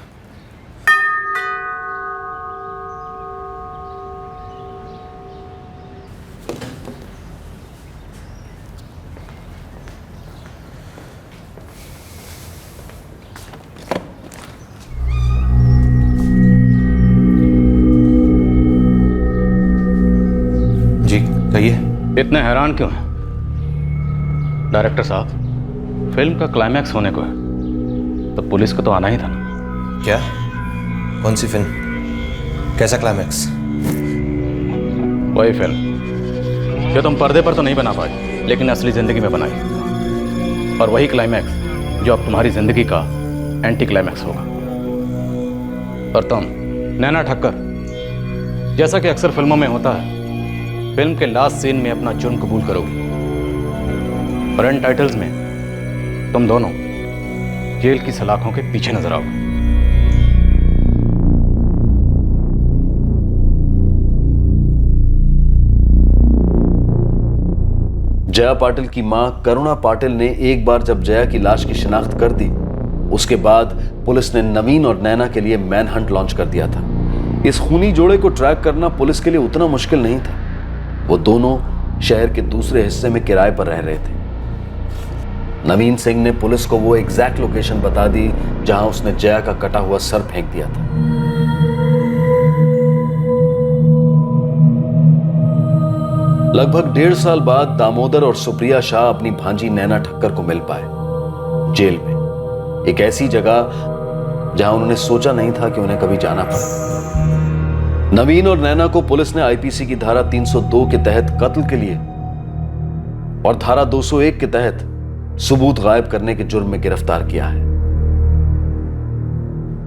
इतने हैरान क्यों हैं? डायरेक्टर साहब, फिल्म का क्लाइमैक्स होने को है तो पुलिस को तो आना ही था ना। क्या? कौन सी फिल्म? कैसा क्लाइमैक्स? वही फिल्म जो तुम पर्दे पर तो नहीं बना पाई लेकिन असली जिंदगी में बनाई, और वही क्लाइमैक्स जो अब तुम्हारी जिंदगी का एंटी क्लाइमैक्स होगा। और तुम नैना ठक्कर, जैसा कि अक्सर फिल्मों में होता है, फिल्म के लास्ट सीन में अपना जुर्म कबूल करोगी और एंड टाइटल्स में तुम दोनों जेल की सलाखों के पीछे नजर आओगे। जया पाटिल की मां करुणा पाटिल ने एक बार जब जया की लाश की शिनाख्त कर दी, उसके बाद पुलिस ने नवीन और नैना के लिए मैनहंट लॉन्च कर दिया था। इस खूनी जोड़े को ट्रैक करना पुलिस के लिए उतना मुश्किल नहीं था। वो दोनों शहर के दूसरे हिस्से में किराए पर रह रहे थे। नवीन सिंह ने पुलिस को वो एग्जैक्ट लोकेशन बता दी जहां उसने जया का कटा हुआ सर फेंक दिया था। लगभग 1.5 साल बाद दामोदर और सुप्रिया शाह अपनी भांजी नैना ठक्कर को मिल पाए जेल में, एक ऐसी जगह जहां उन्होंने सोचा नहीं था कि उन्हें कभी जाना पड़े। नवीन और नैना को पुलिस ने आईपीसी की धारा 302 के तहत कत्ल के लिए और धारा 201 के तहत सबूत गायब करने के जुर्म में गिरफ्तार किया है।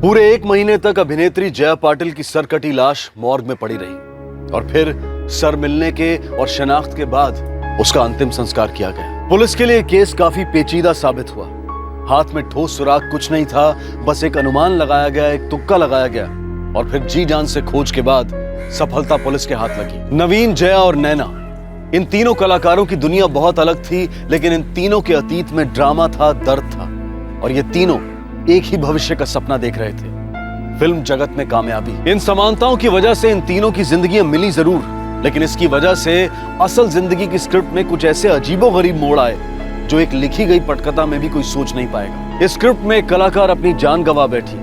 पूरे 1 महीने तक अभिनेत्री जया पाटिल की सरकटी लाश मॉर्ग में पड़ी रही और फिर सर मिलने के और शनाख्त के बाद उसका अंतिम संस्कार किया गया। पुलिस के लिए केस काफी पेचीदा साबित हुआ। हाथ में ठोस सुराग कुछ नहीं था, बस एक अनुमान लगाया गया, एक तुक्का लगाया गया और फिर जी जान से खोज के बाद सफलता पुलिस के हाथ लगी। नवीन, जया और नैना, इन तीनों कलाकारों की दुनिया बहुत अलग थी, लेकिन इन तीनों के अतीत में ड्रामा था, दर्द था और ये तीनों एक ही भविष्य का सपना देख रहे थे, फिल्म जगत में कामयाबी। इन समानताओं की वजह से इन तीनों की जिंदगियां मिली जरूर, लेकिन इसकी वजह से असल जिंदगी की स्क्रिप्ट में कुछ ऐसे अजीबोगरीब मोड़ आए जो एक लिखी गई पटकथा में भी कोई सोच नहीं पाएगा। इस स्क्रिप्ट में एक कलाकार अपनी जान गंवा बैठी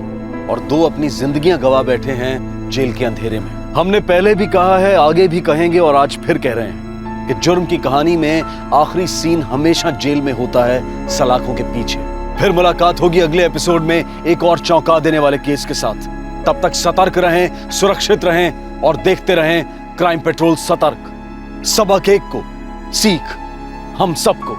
और 2 अपनी जिंदगियां गंवा बैठे हैं जेल के अंधेरे में। हमने पहले भी कहा है, आगे भी कहेंगे और आज फिर कह रहे हैं कि जुर्म की कहानी में आखिरी सीन हमेशा जेल में होता है, सलाखों के पीछे। फिर मुलाकात होगी अगले एपिसोड में एक और चौंका देने वाले केस के साथ। तब तक सतर्क रहें, सुरक्षित रहें और देखते रहें क्राइम पेट्रोल सतर्क। सबक एक को सीख हम सबको।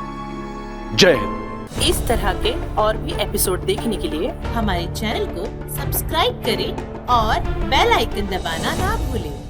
जय हिंद। इस तरह के और भी एपिसोड देखने के लिए हमारे चैनल को सब्सक्राइब करें और बेल आइकन दबाना ना भूलें।